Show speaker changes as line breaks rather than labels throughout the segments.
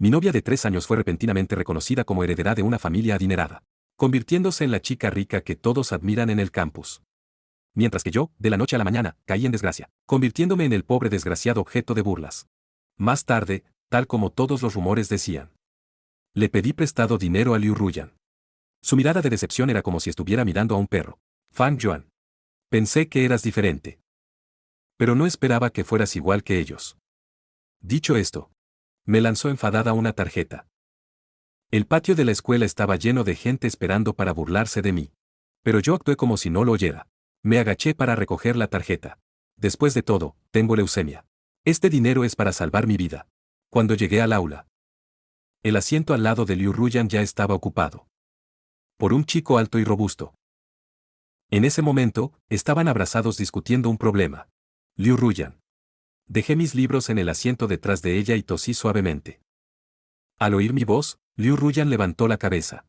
Mi novia de 3 años fue repentinamente reconocida como heredera de una familia adinerada, convirtiéndose en la chica rica que todos admiran en el campus. Mientras que yo, de la noche a la mañana, caí en desgracia, convirtiéndome en el pobre desgraciado objeto de burlas. Más tarde, tal como todos los rumores decían, le pedí prestado dinero a Liu Ruyan. Su mirada de decepción era como si estuviera mirando a un perro. Fang Yuan. Pensé que eras diferente. Pero no esperaba que fueras igual que ellos. Dicho esto, me lanzó enfadada una tarjeta. El patio de la escuela estaba lleno de gente esperando para burlarse de mí. Pero yo actué como si no lo oyera. Me agaché para recoger la tarjeta. Después de todo, tengo leucemia. Este dinero es para salvar mi vida. Cuando llegué al aula, el asiento al lado de Liu Ruyan ya estaba ocupado por un chico alto y robusto. En ese momento, estaban abrazados discutiendo un problema. Liu Ruyan. Dejé mis libros en el asiento detrás de ella y tosí suavemente. Al oír mi voz, Liu Ruyan levantó la cabeza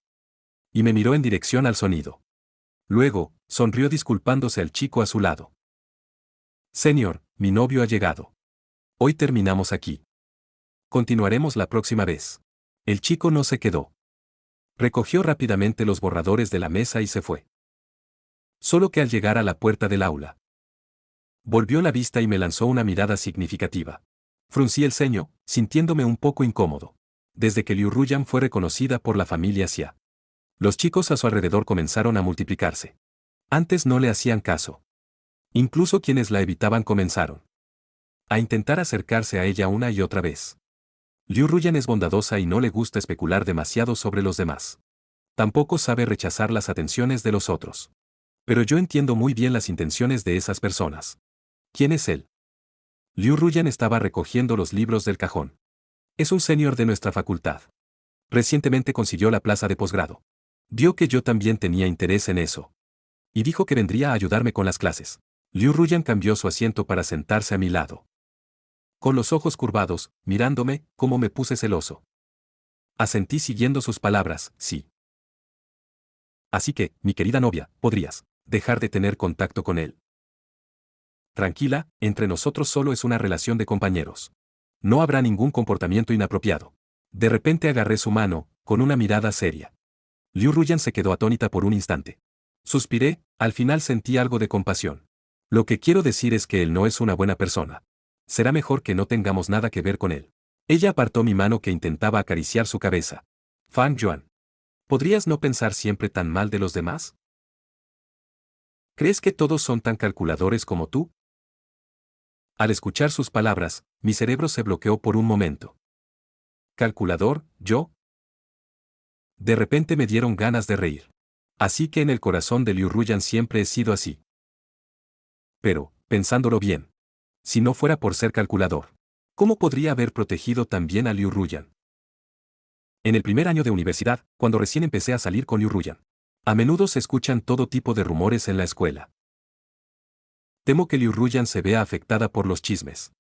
y me miró en dirección al sonido. Luego, sonrió disculpándose al chico a su lado. Señor, mi novio ha llegado. Hoy terminamos aquí. Continuaremos la próxima vez. El chico no se quedó. Recogió rápidamente los borradores de la mesa y se fue. Solo que al llegar a la puerta del aula, volvió la vista y me lanzó una mirada significativa. Fruncí el ceño, sintiéndome un poco incómodo. Desde que Liu Ruyan fue reconocida por la familia Xia, los chicos a su alrededor comenzaron a multiplicarse. Antes no le hacían caso. Incluso quienes la evitaban comenzaron a intentar acercarse a ella una y otra vez. Liu Ruyan es bondadosa y no le gusta especular demasiado sobre los demás. Tampoco sabe rechazar las atenciones de los otros. Pero yo entiendo muy bien las intenciones de esas personas. ¿Quién es él? Liu Ruyan estaba recogiendo los libros del cajón. Es un senior de nuestra facultad. Recientemente consiguió la plaza de posgrado. Vio que yo también tenía interés en eso. Y dijo que vendría a ayudarme con las clases. Liu Ruyan cambió su asiento para sentarse a mi lado. Con los ojos curvados, mirándome, como me puse celoso. Asentí siguiendo sus palabras, sí. Así que, mi querida novia, ¿podrías dejar de tener contacto con él? Tranquila, entre nosotros solo es una relación de compañeros. No habrá ningún comportamiento inapropiado. De repente agarré su mano, con una mirada seria. Liu Ruyan se quedó atónita por un instante. Suspiré, al final sentí algo de compasión. Lo que quiero decir es que él no es una buena persona. Será mejor que no tengamos nada que ver con él. Ella apartó mi mano que intentaba acariciar su cabeza. Fang Yuan. ¿Podrías no pensar siempre tan mal de los demás? ¿Crees que todos son tan calculadores como tú? Al escuchar sus palabras, mi cerebro se bloqueó por un momento. ¿Calculador, yo? De repente me dieron ganas de reír. Así que en el corazón de Liu Ruyan siempre he sido así. Pero, pensándolo bien, si no fuera por ser calculador, ¿cómo podría haber protegido tan bien a Liu Ruyan? En el primer año de universidad, cuando recién empecé a salir con Liu Ruyan, a menudo se escuchan todo tipo de rumores en la escuela. Temo que Liu Ruyan se vea afectada por los chismes.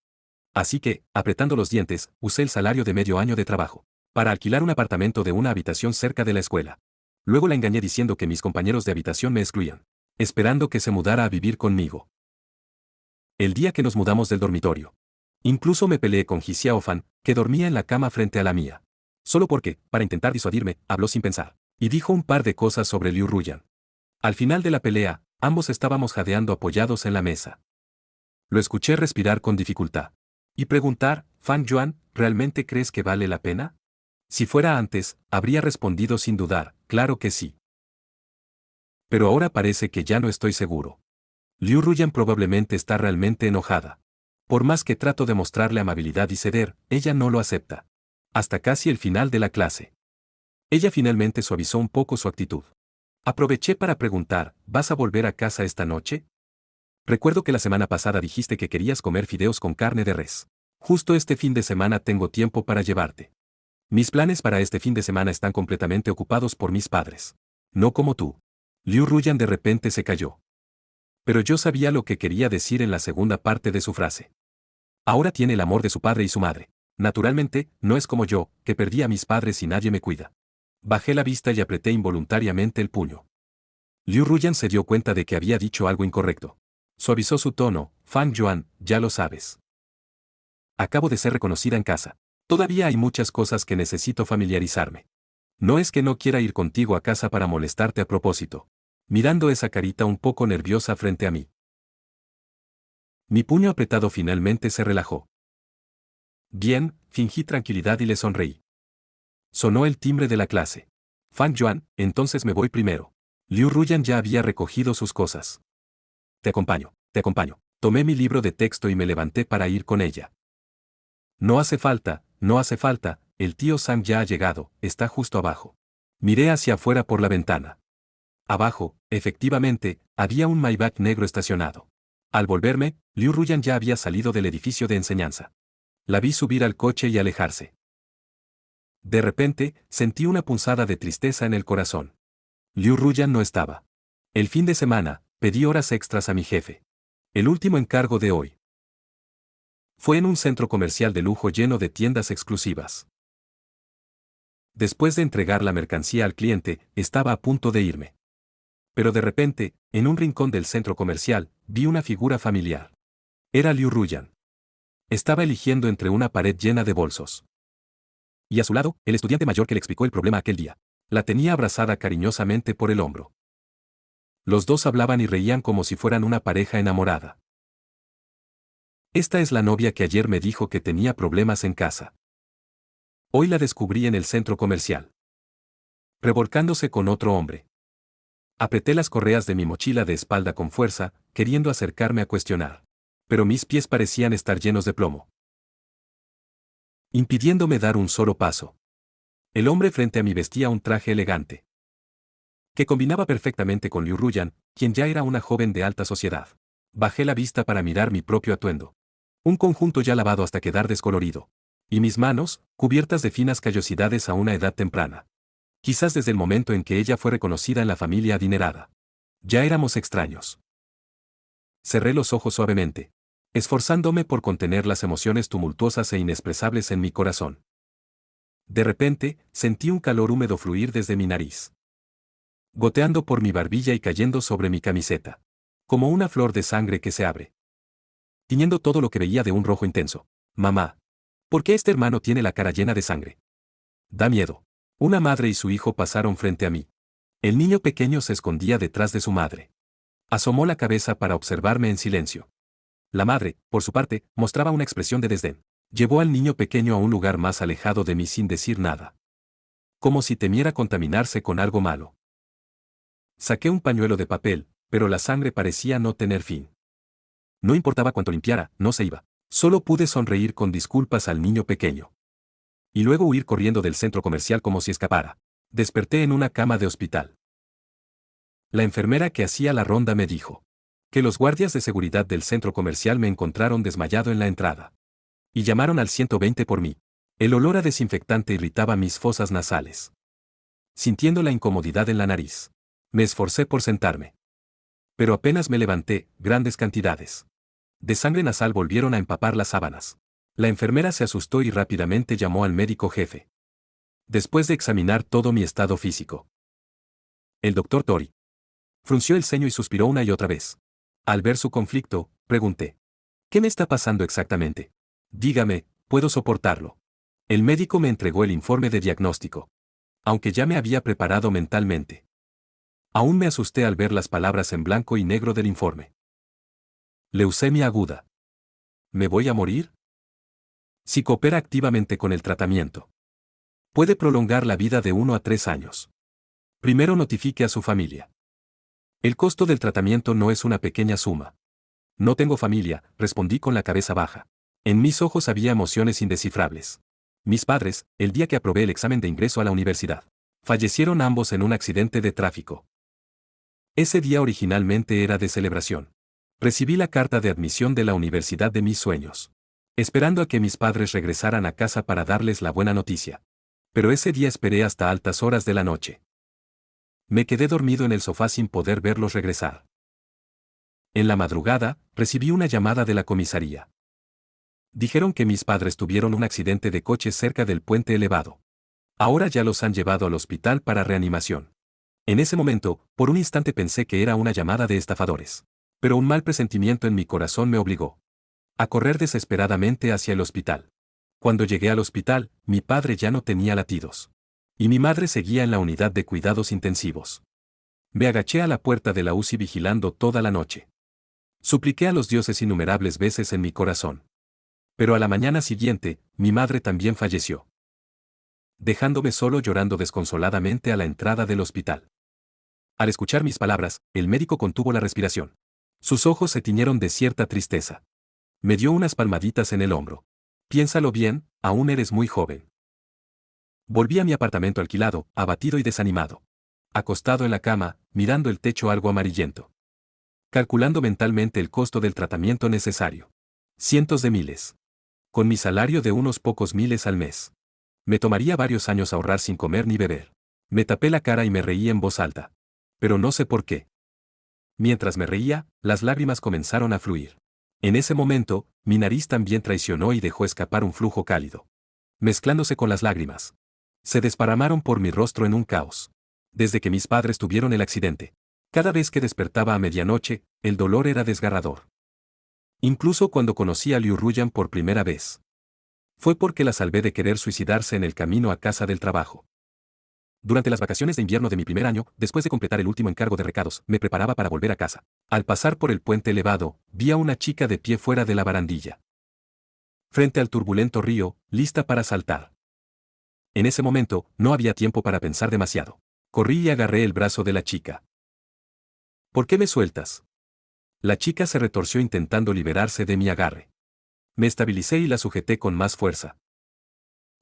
Así que, apretando los dientes, usé el salario de medio año de trabajo para alquilar un apartamento de una habitación cerca de la escuela. Luego la engañé diciendo que mis compañeros de habitación me excluían, esperando que se mudara a vivir conmigo. El día que nos mudamos del dormitorio, incluso me peleé con Ji Xiaofan, que dormía en la cama frente a la mía. Solo porque, para intentar disuadirme, habló sin pensar, y dijo un par de cosas sobre Liu Ruyan. Al final de la pelea, ambos estábamos jadeando apoyados en la mesa. Lo escuché respirar con dificultad. Y preguntar, Fang Yuan, ¿realmente crees que vale la pena? Si fuera antes, habría respondido sin dudar, claro que sí. Pero ahora parece que ya no estoy seguro. Liu Ruyan probablemente está realmente enojada. Por más que trato de mostrarle amabilidad y ceder, ella no lo acepta. Hasta casi el final de la clase. Ella finalmente suavizó un poco su actitud. Aproveché para preguntar, ¿vas a volver a casa esta noche? Recuerdo que la semana pasada dijiste que querías comer fideos con carne de res. Justo este fin de semana tengo tiempo para llevarte. Mis planes para este fin de semana están completamente ocupados por mis padres. No como tú. Liu Ruyan de repente se calló. Pero yo sabía lo que quería decir en la segunda parte de su frase. Ahora tiene el amor de su padre y su madre. Naturalmente, no es como yo, que perdí a mis padres y nadie me cuida. Bajé la vista y apreté involuntariamente el puño. Liu Ruyan se dio cuenta de que había dicho algo incorrecto. Suavizó su tono, Fang Yuan, ya lo sabes. Acabo de ser reconocida en casa. Todavía hay muchas cosas que necesito familiarizarme. No es que no quiera ir contigo a casa para molestarte a propósito. Mirando esa carita un poco nerviosa frente a mí. Mi puño apretado finalmente se relajó. Bien, fingí tranquilidad y le sonreí. Sonó el timbre de la clase. Fang Yuan, entonces me voy primero. Liu Ruyan ya había recogido sus cosas. Te acompaño, te acompaño. Tomé mi libro de texto y me levanté para ir con ella. No hace falta, no hace falta, el tío Sam ya ha llegado, está justo abajo. Miré hacia afuera por la ventana. Abajo, efectivamente, había un Maybach negro estacionado. Al volverme, Liu Ruyan ya había salido del edificio de enseñanza. La vi subir al coche y alejarse. De repente, sentí una punzada de tristeza en el corazón. Liu Ruyan no estaba. El fin de semana, pedí horas extras a mi jefe. El último encargo de hoy. Fue en un centro comercial de lujo lleno de tiendas exclusivas. Después de entregar la mercancía al cliente, estaba a punto de irme. Pero de repente, en un rincón del centro comercial, vi una figura familiar. Era Liu Ruyan. Estaba eligiendo entre una pared llena de bolsos. Y a su lado, el estudiante mayor que le explicó el problema aquel día. La tenía abrazada cariñosamente por el hombro. Los dos hablaban y reían como si fueran una pareja enamorada. Esta es la novia que ayer me dijo que tenía problemas en casa. Hoy la descubrí en el centro comercial. Revolcándose con otro hombre. Apreté las correas de mi mochila de espalda con fuerza, queriendo acercarme a cuestionar. Pero mis pies parecían estar llenos de plomo, impidiéndome dar un solo paso. El hombre frente a mí vestía un traje elegante, que combinaba perfectamente con Liu Ruyan, quien ya era una joven de alta sociedad. Bajé la vista para mirar mi propio atuendo. Un conjunto ya lavado hasta quedar descolorido. Y mis manos, cubiertas de finas callosidades a una edad temprana. Quizás desde el momento en que ella fue reconocida en la familia adinerada. Ya éramos extraños. Cerré los ojos suavemente, esforzándome por contener las emociones tumultuosas e inexpresables en mi corazón. De repente, sentí un calor húmedo fluir desde mi nariz, goteando por mi barbilla y cayendo sobre mi camiseta, como una flor de sangre que se abre, tiñendo todo lo que veía de un rojo intenso. Mamá, ¿por qué este hermano tiene la cara llena de sangre? Da miedo. Una madre y su hijo pasaron frente a mí. El niño pequeño se escondía detrás de su madre. Asomó la cabeza para observarme en silencio. La madre, por su parte, mostraba una expresión de desdén. Llevó al niño pequeño a un lugar más alejado de mí sin decir nada. Como si temiera contaminarse con algo malo. Saqué un pañuelo de papel, pero la sangre parecía no tener fin. No importaba cuánto limpiara, no se iba. Solo pude sonreír con disculpas al niño pequeño. Y luego huir corriendo del centro comercial como si escapara. Desperté en una cama de hospital. La enfermera que hacía la ronda me dijo que los guardias de seguridad del centro comercial me encontraron desmayado en la entrada. Y llamaron al 120 por mí. El olor a desinfectante irritaba mis fosas nasales. Sintiendo la incomodidad en la nariz, me esforcé por sentarme. Pero apenas me levanté, grandes cantidades de sangre nasal volvieron a empapar las sábanas. La enfermera se asustó y rápidamente llamó al médico jefe. Después de examinar todo mi estado físico, el doctor Tori frunció el ceño y suspiró una y otra vez. Al ver su conflicto, pregunté: ¿qué me está pasando exactamente? Dígame, puedo soportarlo. El médico me entregó el informe de diagnóstico. Aunque ya me había preparado mentalmente. Aún me asusté al ver las palabras en blanco y negro del informe. Leucemia aguda. ¿Me voy a morir? Si coopera activamente con el tratamiento, puede prolongar la vida de 1 a 3 años. Primero notifique a su familia. El costo del tratamiento no es una pequeña suma. No tengo familia, respondí con la cabeza baja. En mis ojos había emociones indescifrables. Mis padres, el día que aprobé el examen de ingreso a la universidad, fallecieron ambos en un accidente de tráfico. Ese día originalmente era de celebración. Recibí la carta de admisión de la universidad de mis sueños, esperando a que mis padres regresaran a casa para darles la buena noticia. Pero ese día esperé hasta altas horas de la noche. Me quedé dormido en el sofá sin poder verlos regresar. En la madrugada, recibí una llamada de la comisaría. Dijeron que mis padres tuvieron un accidente de coche cerca del puente elevado. Ahora ya los han llevado al hospital para reanimación. En ese momento, por un instante pensé que era una llamada de estafadores. Pero un mal presentimiento en mi corazón me obligó a correr desesperadamente hacia el hospital. Cuando llegué al hospital, mi padre ya no tenía latidos. Y mi madre seguía en la unidad de cuidados intensivos. Me agaché a la puerta de la UCI vigilando toda la noche. Supliqué a los dioses innumerables veces en mi corazón. Pero a la mañana siguiente, mi madre también falleció, dejándome solo llorando desconsoladamente a la entrada del hospital. Al escuchar mis palabras, el médico contuvo la respiración. Sus ojos se tiñeron de cierta tristeza. Me dio unas palmaditas en el hombro. Piénsalo bien, aún eres muy joven. Volví a mi apartamento alquilado, abatido y desanimado. Acostado en la cama, mirando el techo algo amarillento. Calculando mentalmente el costo del tratamiento necesario. Cientos de miles. Con mi salario de unos pocos miles al mes. Me tomaría varios años ahorrar sin comer ni beber. Me tapé la cara y me reí en voz alta. Pero no sé por qué. Mientras me reía, las lágrimas comenzaron a fluir. En ese momento, mi nariz también traicionó y dejó escapar un flujo cálido. Mezclándose con las lágrimas. Se desparramaron por mi rostro en un caos. Desde que mis padres tuvieron el accidente. Cada vez que despertaba a medianoche, el dolor era desgarrador. Incluso cuando conocí a Liu Ruyan por primera vez. Fue porque la salvé de querer suicidarse en el camino a casa del trabajo. Durante las vacaciones de invierno de mi primer año, después de completar el último encargo de recados, me preparaba para volver a casa. Al pasar por el puente elevado, vi a una chica de pie fuera de la barandilla. Frente al turbulento río, lista para saltar. En ese momento, no había tiempo para pensar demasiado. Corrí y agarré el brazo de la chica. ¿Por qué me sueltas? La chica se retorció intentando liberarse de mi agarre. Me estabilicé y la sujeté con más fuerza.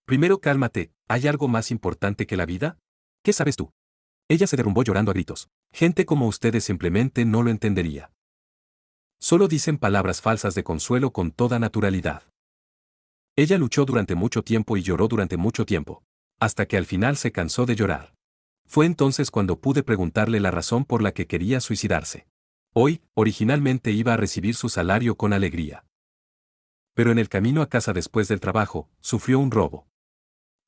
Primero cálmate, ¿hay algo más importante que la vida? ¿Qué sabes tú? Ella se derrumbó llorando a gritos. Gente como ustedes simplemente no lo entendería. Solo dicen palabras falsas de consuelo con toda naturalidad. Ella luchó durante mucho tiempo y lloró durante mucho tiempo. Hasta que al final se cansó de llorar. Fue entonces cuando pude preguntarle la razón por la que quería suicidarse. Hoy, originalmente iba a recibir su salario con alegría. Pero en el camino a casa después del trabajo, sufrió un robo.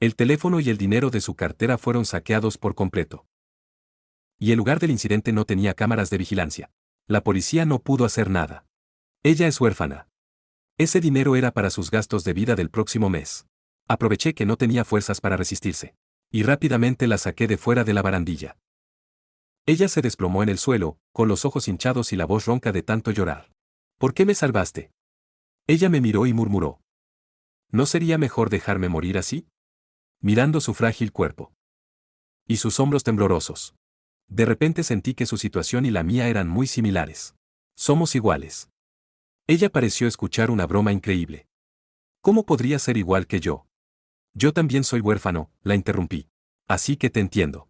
El teléfono y el dinero de su cartera fueron saqueados por completo. Y el lugar del incidente no tenía cámaras de vigilancia. La policía no pudo hacer nada. Ella es huérfana. Ese dinero era para sus gastos de vida del próximo mes. Aproveché que no tenía fuerzas para resistirse. Y rápidamente la saqué de fuera de la barandilla. Ella se desplomó en el suelo, con los ojos hinchados y la voz ronca de tanto llorar. ¿Por qué me salvaste? Ella me miró y murmuró. ¿No sería mejor dejarme morir así? Mirando su frágil cuerpo. Y sus hombros temblorosos. De repente sentí que su situación y la mía eran muy similares. Somos iguales. Ella pareció escuchar una broma increíble. ¿Cómo podría ser igual que yo? Yo también soy huérfano, la interrumpí. Así que te entiendo.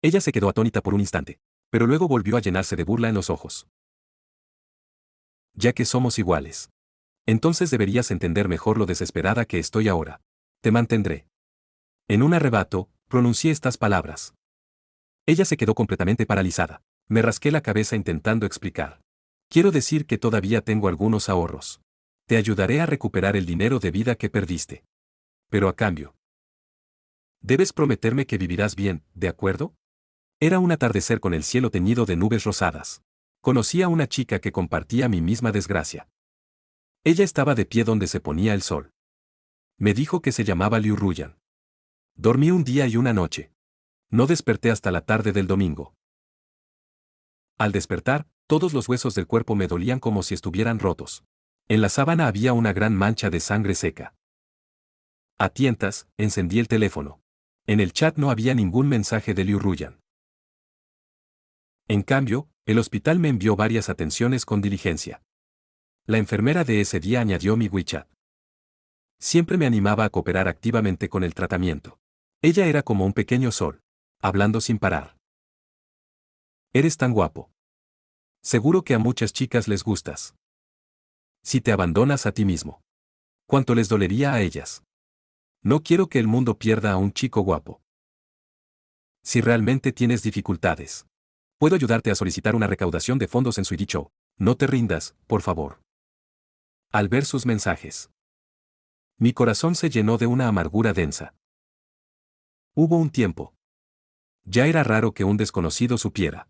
Ella se quedó atónita por un instante, pero luego volvió a llenarse de burla en los ojos. Ya que somos iguales. Entonces deberías entender mejor lo desesperada que estoy ahora. Te mantendré. En un arrebato, pronuncié estas palabras. Ella se quedó completamente paralizada. Me rasqué la cabeza intentando explicar. Quiero decir que todavía tengo algunos ahorros. Te ayudaré a recuperar el dinero de vida que perdiste. Pero a cambio. Debes prometerme que vivirás bien, ¿de acuerdo? Era un atardecer con el cielo teñido de nubes rosadas. Conocí a una chica que compartía mi misma desgracia. Ella estaba de pie donde se ponía el sol. Me dijo que se llamaba Liu Ruyan. Dormí un día y una noche. No desperté hasta la tarde del domingo. Al despertar, todos los huesos del cuerpo me dolían como si estuvieran rotos. En la sábana había una gran mancha de sangre seca. A tientas, encendí el teléfono. En el chat no había ningún mensaje de Liu Ruyan. En cambio, el hospital me envió varias atenciones con diligencia. La enfermera de ese día añadió mi WeChat. Siempre me animaba a cooperar activamente con el tratamiento. Ella era como un pequeño sol, hablando sin parar. Eres tan guapo. Seguro que a muchas chicas les gustas. Si te abandonas a ti mismo. ¿Cuánto les dolería a ellas? No quiero que el mundo pierda a un chico guapo. Si realmente tienes dificultades, puedo ayudarte a solicitar una recaudación de fondos en Swedish Show. No te rindas, por favor. Al ver sus mensajes, mi corazón se llenó de una amargura densa. Hubo un tiempo. Ya era raro que un desconocido supiera.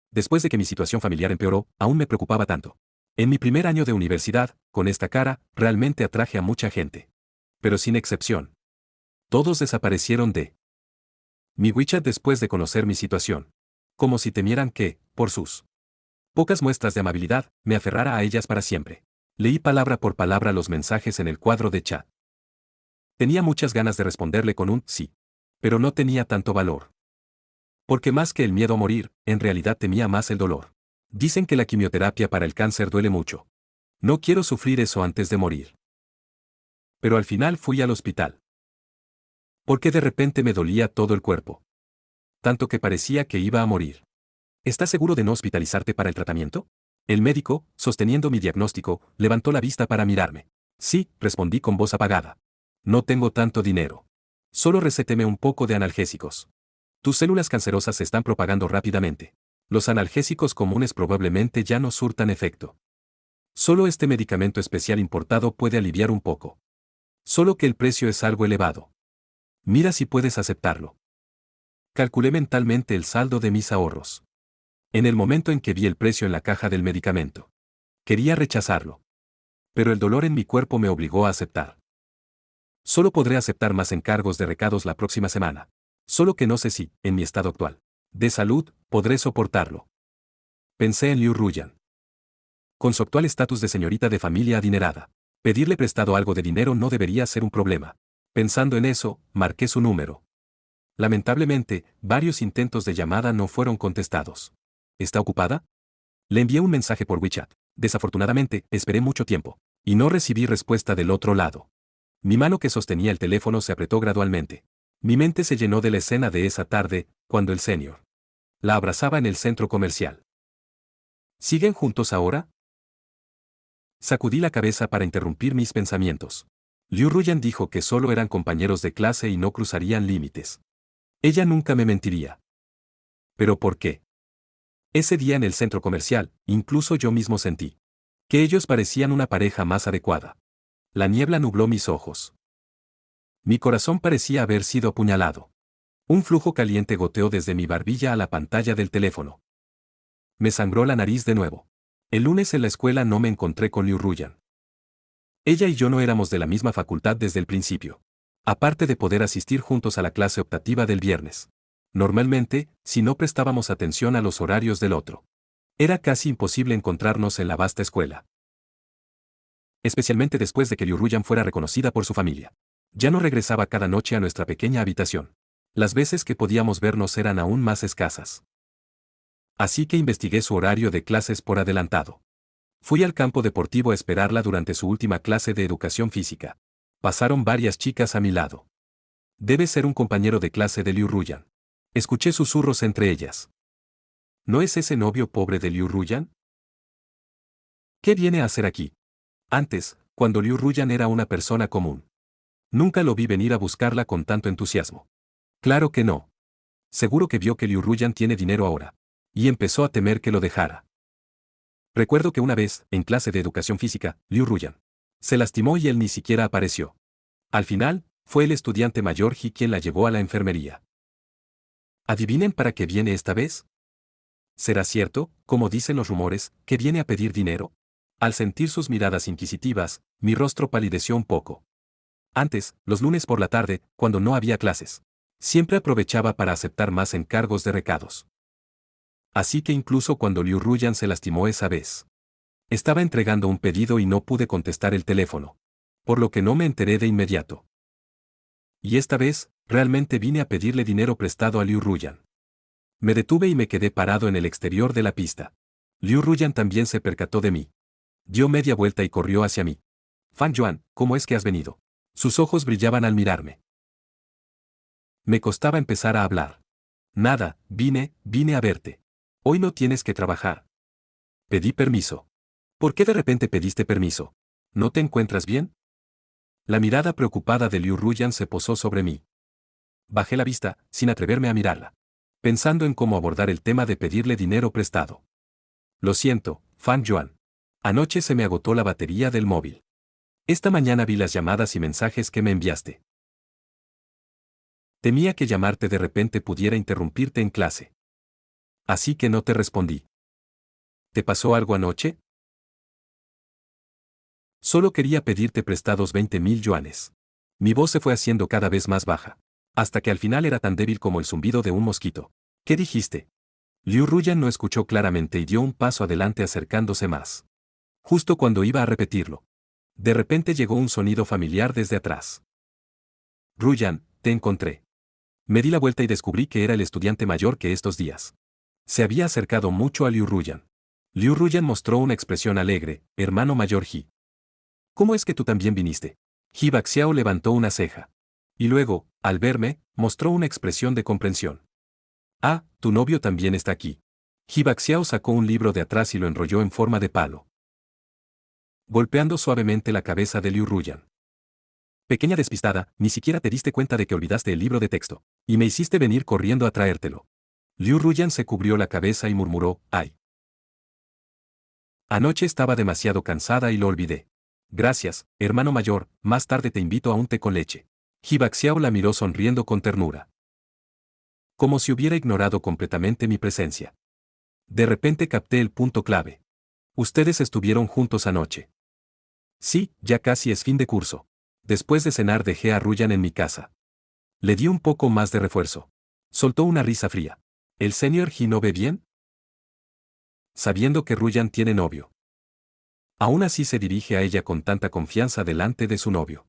Después de que mi situación familiar empeoró, aún me preocupaba tanto. En mi primer año de universidad, con esta cara, realmente atraje a mucha gente. pero sin excepción. Todos desaparecieron de mi WeChat después de conocer mi situación. Como si temieran que, por sus pocas muestras de amabilidad, me aferrara a ellas para siempre. Leí palabra por palabra los mensajes en el cuadro de chat. Tenía muchas ganas de responderle con un sí. Pero no tenía tanto valor. Porque más que el miedo a morir, en realidad temía más el dolor. Dicen que la quimioterapia para el cáncer duele mucho. No quiero sufrir eso antes de morir. Pero al final fui al hospital. Porque de repente me dolía todo el cuerpo. Tanto que parecía que iba a morir. ¿Estás seguro de no hospitalizarte para el tratamiento? El médico, sosteniendo mi diagnóstico, levantó la vista para mirarme. Sí, respondí con voz apagada. No tengo tanto dinero. Solo recéteme un poco de analgésicos. Tus células cancerosas se están propagando rápidamente. Los analgésicos comunes probablemente ya no surtan efecto. Solo este medicamento especial importado puede aliviar un poco. Solo que el precio es algo elevado. Mira si puedes aceptarlo. Calculé mentalmente el saldo de mis ahorros. En el momento en que vi el precio en la caja del medicamento. Quería rechazarlo. Pero el dolor en mi cuerpo me obligó a aceptar. Solo podré aceptar más encargos de recados la próxima semana. Solo que no sé si, en mi estado actual de salud, podré soportarlo. Pensé en Liu Ruyan. Con su actual estatus de señorita de familia adinerada, pedirle prestado algo de dinero no debería ser un problema. Pensando en eso, marqué su número. Lamentablemente, varios intentos de llamada no fueron contestados. ¿Está ocupada? Le envié un mensaje por WeChat. Desafortunadamente, esperé mucho tiempo. Y no recibí respuesta del otro lado. Mi mano que sostenía el teléfono se apretó gradualmente. Mi mente se llenó de la escena de esa tarde, cuando el señor la abrazaba en el centro comercial. ¿Siguen juntos ahora? Sacudí la cabeza para interrumpir mis pensamientos. Liu Ruyan dijo que solo eran compañeros de clase y no cruzarían límites. Ella nunca me mentiría. ¿Pero por qué? Ese día en el centro comercial, incluso yo mismo sentí que ellos parecían una pareja más adecuada. La niebla nubló mis ojos. Mi corazón parecía haber sido apuñalado. Un flujo caliente goteó desde mi barbilla a la pantalla del teléfono. Me sangró la nariz de nuevo. El lunes en la escuela no me encontré con Liu Ruyan. Ella y yo no éramos de la misma facultad desde el principio. Aparte de poder asistir juntos a la clase optativa del viernes. Normalmente, si no prestábamos atención a los horarios del otro. Era casi imposible encontrarnos en la vasta escuela. Especialmente después de que Liu Ruyan fuera reconocida por su familia. Ya no regresaba cada noche a nuestra pequeña habitación. Las veces que podíamos vernos eran aún más escasas. Así que investigué su horario de clases por adelantado. Fui al campo deportivo a esperarla durante su última clase de educación física. Pasaron varias chicas a mi lado. Debe ser un compañero de clase de Liu Ruyan. Escuché susurros entre ellas. ¿No es ese novio pobre de Liu Ruyan? ¿Qué viene a hacer aquí? Antes, cuando Liu Ruyan era una persona común. Nunca lo vi venir a buscarla con tanto entusiasmo. Claro que no. Seguro que vio que Liu Ruyan tiene dinero ahora. Y empezó a temer que lo dejara. Recuerdo que una vez, en clase de educación física, Liu Ruyan se lastimó y él ni siquiera apareció. Al final, fue el estudiante mayor Ji quien la llevó a la enfermería. ¿Adivinen para qué viene esta vez? ¿Será cierto, como dicen los rumores, que viene a pedir dinero? Al sentir sus miradas inquisitivas, mi rostro palideció un poco. Antes, los lunes por la tarde, cuando no había clases, siempre aprovechaba para aceptar más encargos de recados. Así que incluso cuando Liu Ruyan se lastimó esa vez, estaba entregando un pedido y no pude contestar el teléfono. Por lo que no me enteré de inmediato. Y esta vez, realmente vine a pedirle dinero prestado a Liu Ruyan. Me detuve y me quedé parado en el exterior de la pista. Liu Ruyan también se percató de mí. Dio media vuelta y corrió hacia mí. Fan Yuan, ¿cómo es que has venido? Sus ojos brillaban al mirarme. Me costaba empezar a hablar. Nada, vine a verte. Hoy no tienes que trabajar. Pedí permiso. ¿Por qué de repente pediste permiso? ¿No te encuentras bien? La mirada preocupada de Liu Ruyan se posó sobre mí. Bajé la vista, sin atreverme a mirarla. Pensando en cómo abordar el tema de pedirle dinero prestado. Lo siento, Fan Yuan. Anoche se me agotó la batería del móvil. Esta mañana vi las llamadas y mensajes que me enviaste. Temía que llamarte de repente pudiera interrumpirte en clase. Así que no te respondí. ¿Te pasó algo anoche? Solo quería pedirte prestados 20.000 yuanes. Mi voz se fue haciendo cada vez más baja, hasta que al final era tan débil como el zumbido de un mosquito. ¿Qué dijiste? Liu Ruyan no escuchó claramente y dio un paso adelante acercándose más. Justo cuando iba a repetirlo, de repente llegó un sonido familiar desde atrás. Ruyan, te encontré. Me di la vuelta y descubrí que era el estudiante mayor que estos días. Se había acercado mucho a Liu Ruyan. Liu Ruyan mostró una expresión alegre, hermano mayor Ji. ¿Cómo es que tú también viniste? Ji Baxiao levantó una ceja. Y luego, al verme, mostró una expresión de comprensión. Ah, tu novio también está aquí. Ji Baxiao sacó un libro de atrás y lo enrolló en forma de palo, golpeando suavemente la cabeza de Liu Ruyan. Pequeña despistada, ni siquiera te diste cuenta de que olvidaste el libro de texto, y me hiciste venir corriendo a traértelo. Liu Ruyan se cubrió la cabeza y murmuró, ¡ay! Anoche estaba demasiado cansada y lo olvidé. Gracias, hermano mayor, más tarde te invito a un té con leche. Ji Baxiao la miró sonriendo con ternura, como si hubiera ignorado completamente mi presencia. De repente capté el punto clave. Ustedes estuvieron juntos anoche. Sí, ya casi es fin de curso. Después de cenar dejé a Ruyan en mi casa. Le di un poco más de refuerzo. Soltó una risa fría. ¿El señor Ji no ve bien? Sabiendo que Ruyan tiene novio. Aún así se dirige a ella con tanta confianza delante de su novio.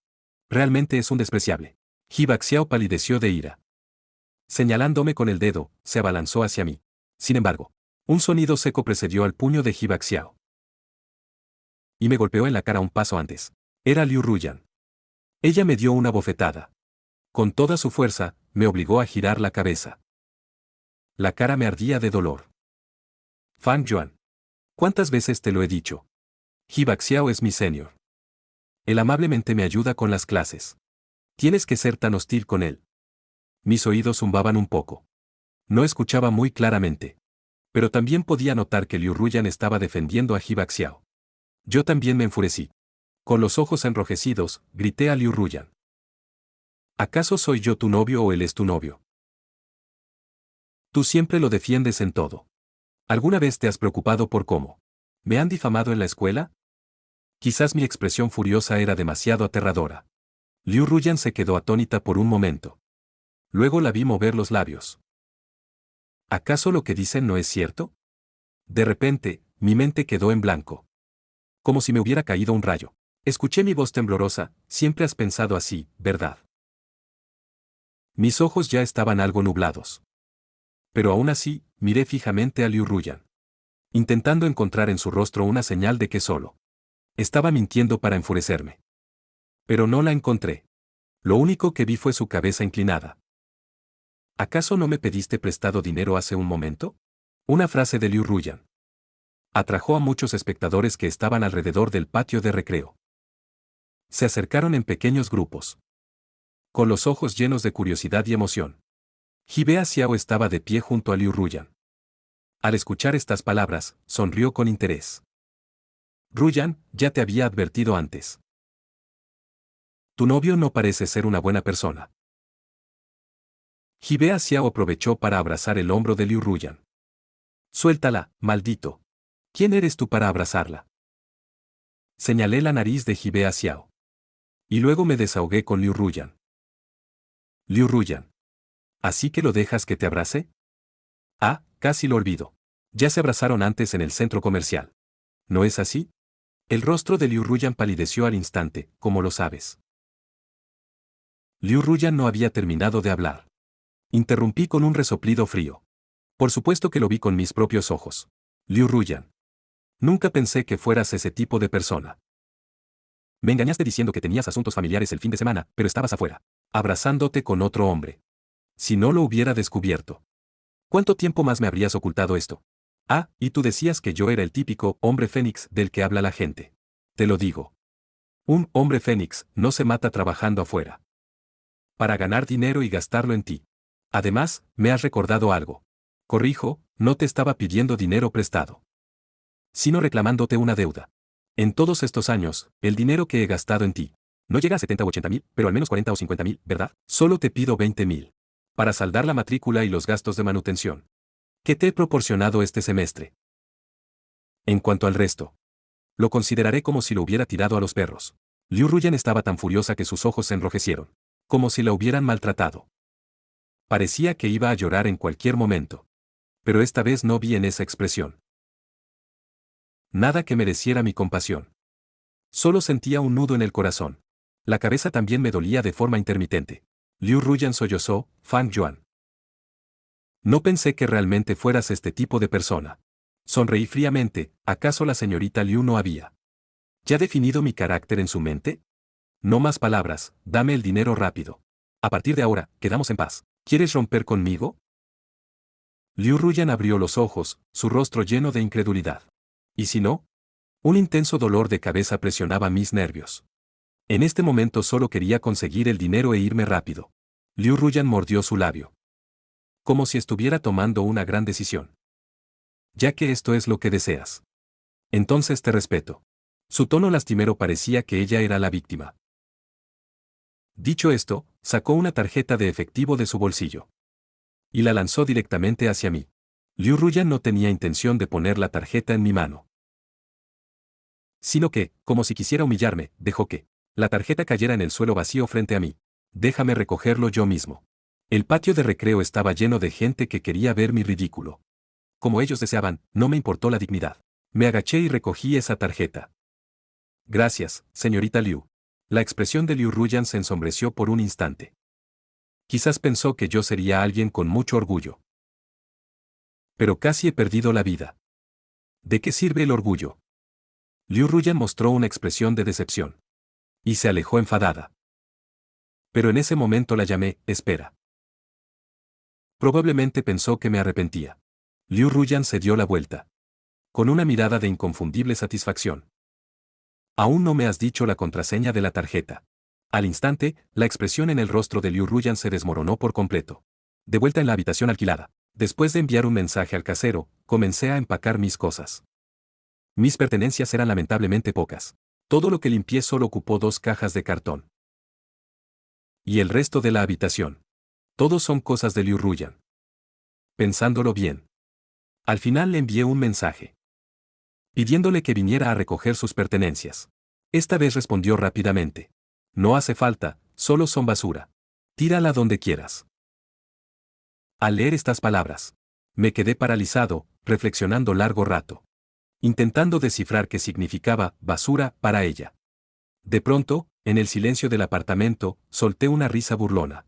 Realmente es un despreciable. Ji Baxiao palideció de ira. Señalándome con el dedo, se abalanzó hacia mí. Sin embargo, un sonido seco precedió al puño de Ji Baxiao. Y me golpeó en la cara un paso antes. Era Liu Ruyan. Ella me dio una bofetada. Con toda su fuerza, me obligó a girar la cabeza. La cara me ardía de dolor. Fan Yuan. ¿Cuántas veces te lo he dicho? Ji Baxiao es mi senior. Él amablemente me ayuda con las clases. Tienes que ser tan hostil con él. Mis oídos zumbaban un poco. No escuchaba muy claramente. Pero también podía notar que Liu Ruyan estaba defendiendo a Ji Baxiao. Yo también me enfurecí. Con los ojos enrojecidos, grité a Liu Ruyan. ¿Acaso soy yo tu novio o él es tu novio? Tú siempre lo defiendes en todo. ¿Alguna vez te has preocupado por cómo me han difamado en la escuela? Quizás mi expresión furiosa era demasiado aterradora. Liu Ruyan se quedó atónita por un momento. Luego la vi mover los labios. ¿Acaso lo que dicen no es cierto? De repente, mi mente quedó en blanco. Como si me hubiera caído un rayo. Escuché mi voz temblorosa, siempre has pensado así, ¿verdad? Mis ojos ya estaban algo nublados. Pero aún así, miré fijamente a Liu Ruyan, intentando encontrar en su rostro una señal de que solo estaba mintiendo para enfurecerme. Pero no la encontré. Lo único que vi fue su cabeza inclinada. ¿Acaso no me pediste prestado dinero hace un momento? Una frase de Liu Ruyan atrajo a muchos espectadores que estaban alrededor del patio de recreo. Se acercaron en pequeños grupos, con los ojos llenos de curiosidad y emoción. Ji Baxiao estaba de pie junto a Liu Ruyan. Al escuchar estas palabras, sonrió con interés. Ruyan, ya te había advertido antes. Tu novio no parece ser una buena persona. Ji Baxiao aprovechó para abrazar el hombro de Liu Ruyan. Suéltala, maldito. ¿Quién eres tú para abrazarla? Señalé la nariz de Ji Baxiao. Y luego me desahogué con Liu Ruyan. Liu Ruyan. ¿Así que lo dejas que te abrace? Ah, casi lo olvido. Ya se abrazaron antes en el centro comercial. ¿No es así? El rostro de Liu Ruyan palideció al instante, como lo sabes. Liu Ruyan no había terminado de hablar. Interrumpí con un resoplido frío. Por supuesto que lo vi con mis propios ojos. Liu Ruyan. Nunca pensé que fueras ese tipo de persona. Me engañaste diciendo que tenías asuntos familiares el fin de semana, pero estabas afuera, abrazándote con otro hombre. Si no lo hubiera descubierto. ¿Cuánto tiempo más me habrías ocultado esto? Ah, y tú decías que yo era el típico hombre fénix del que habla la gente. Te lo digo. Un hombre fénix no se mata trabajando afuera. Para ganar dinero y gastarlo en ti. Además, me has recordado algo. Corrijo, no te estaba pidiendo dinero prestado, sino reclamándote una deuda. En todos estos años, el dinero que he gastado en ti no llega a 70 o 80 mil, pero al menos 40 o 50 mil, ¿verdad? Solo te pido 20 mil. Para saldar la matrícula y los gastos de manutención que te he proporcionado este semestre. En cuanto al resto, lo consideraré como si lo hubiera tirado a los perros. Liu Ruyan estaba tan furiosa que sus ojos se enrojecieron, como si la hubieran maltratado. Parecía que iba a llorar en cualquier momento. Pero esta vez no vi en esa expresión nada que mereciera mi compasión. Solo sentía un nudo en el corazón. La cabeza también me dolía de forma intermitente. Liu Ruyan sollozó, Fang Yuan. No pensé que realmente fueras este tipo de persona. Sonreí fríamente, ¿acaso la señorita Liu no había ya definido mi carácter en su mente? No más palabras, dame el dinero rápido. A partir de ahora, quedamos en paz. ¿Quieres romper conmigo? Liu Ruyan abrió los ojos, su rostro lleno de incredulidad. ¿Y si no? Un intenso dolor de cabeza presionaba mis nervios. En este momento solo quería conseguir el dinero e irme rápido. Liu Ruyan mordió su labio. Como si estuviera tomando una gran decisión. Ya que esto es lo que deseas. Entonces te respeto. Su tono lastimero parecía que ella era la víctima. Dicho esto, sacó una tarjeta de efectivo de su bolsillo. Y la lanzó directamente hacia mí. Liu Ruyan no tenía intención de poner la tarjeta en mi mano. Sino que, como si quisiera humillarme, dejó que la tarjeta cayera en el suelo vacío frente a mí. Déjame recogerlo yo mismo. El patio de recreo estaba lleno de gente que quería ver mi ridículo. Como ellos deseaban, no me importó la dignidad. Me agaché y recogí esa tarjeta. Gracias, señorita Liu. La expresión de Liu Ruyan se ensombreció por un instante. Quizás pensó que yo sería alguien con mucho orgullo. Pero casi he perdido la vida. ¿De qué sirve el orgullo? Liu Ruyan mostró una expresión de decepción. Y se alejó enfadada. Pero en ese momento la llamé, espera. Probablemente pensó que me arrepentía. Liu Ruyan se dio la vuelta. Con una mirada de inconfundible satisfacción. Aún no me has dicho la contraseña de la tarjeta. Al instante, la expresión en el rostro de Liu Ruyan se desmoronó por completo. De vuelta en la habitación alquilada, después de enviar un mensaje al casero, comencé a empacar mis cosas. Mis pertenencias eran lamentablemente pocas. Todo lo que limpié solo ocupó 2 cajas de cartón. Y el resto de la habitación. Todos son cosas de Liu Ruyan. Pensándolo bien. Al final le envié un mensaje. Pidiéndole que viniera a recoger sus pertenencias. Esta vez respondió rápidamente. No hace falta, solo son basura. Tírala donde quieras. Al leer estas palabras, me quedé paralizado, reflexionando largo rato. Intentando descifrar qué significaba basura para ella. De pronto, en el silencio del apartamento, solté una risa burlona.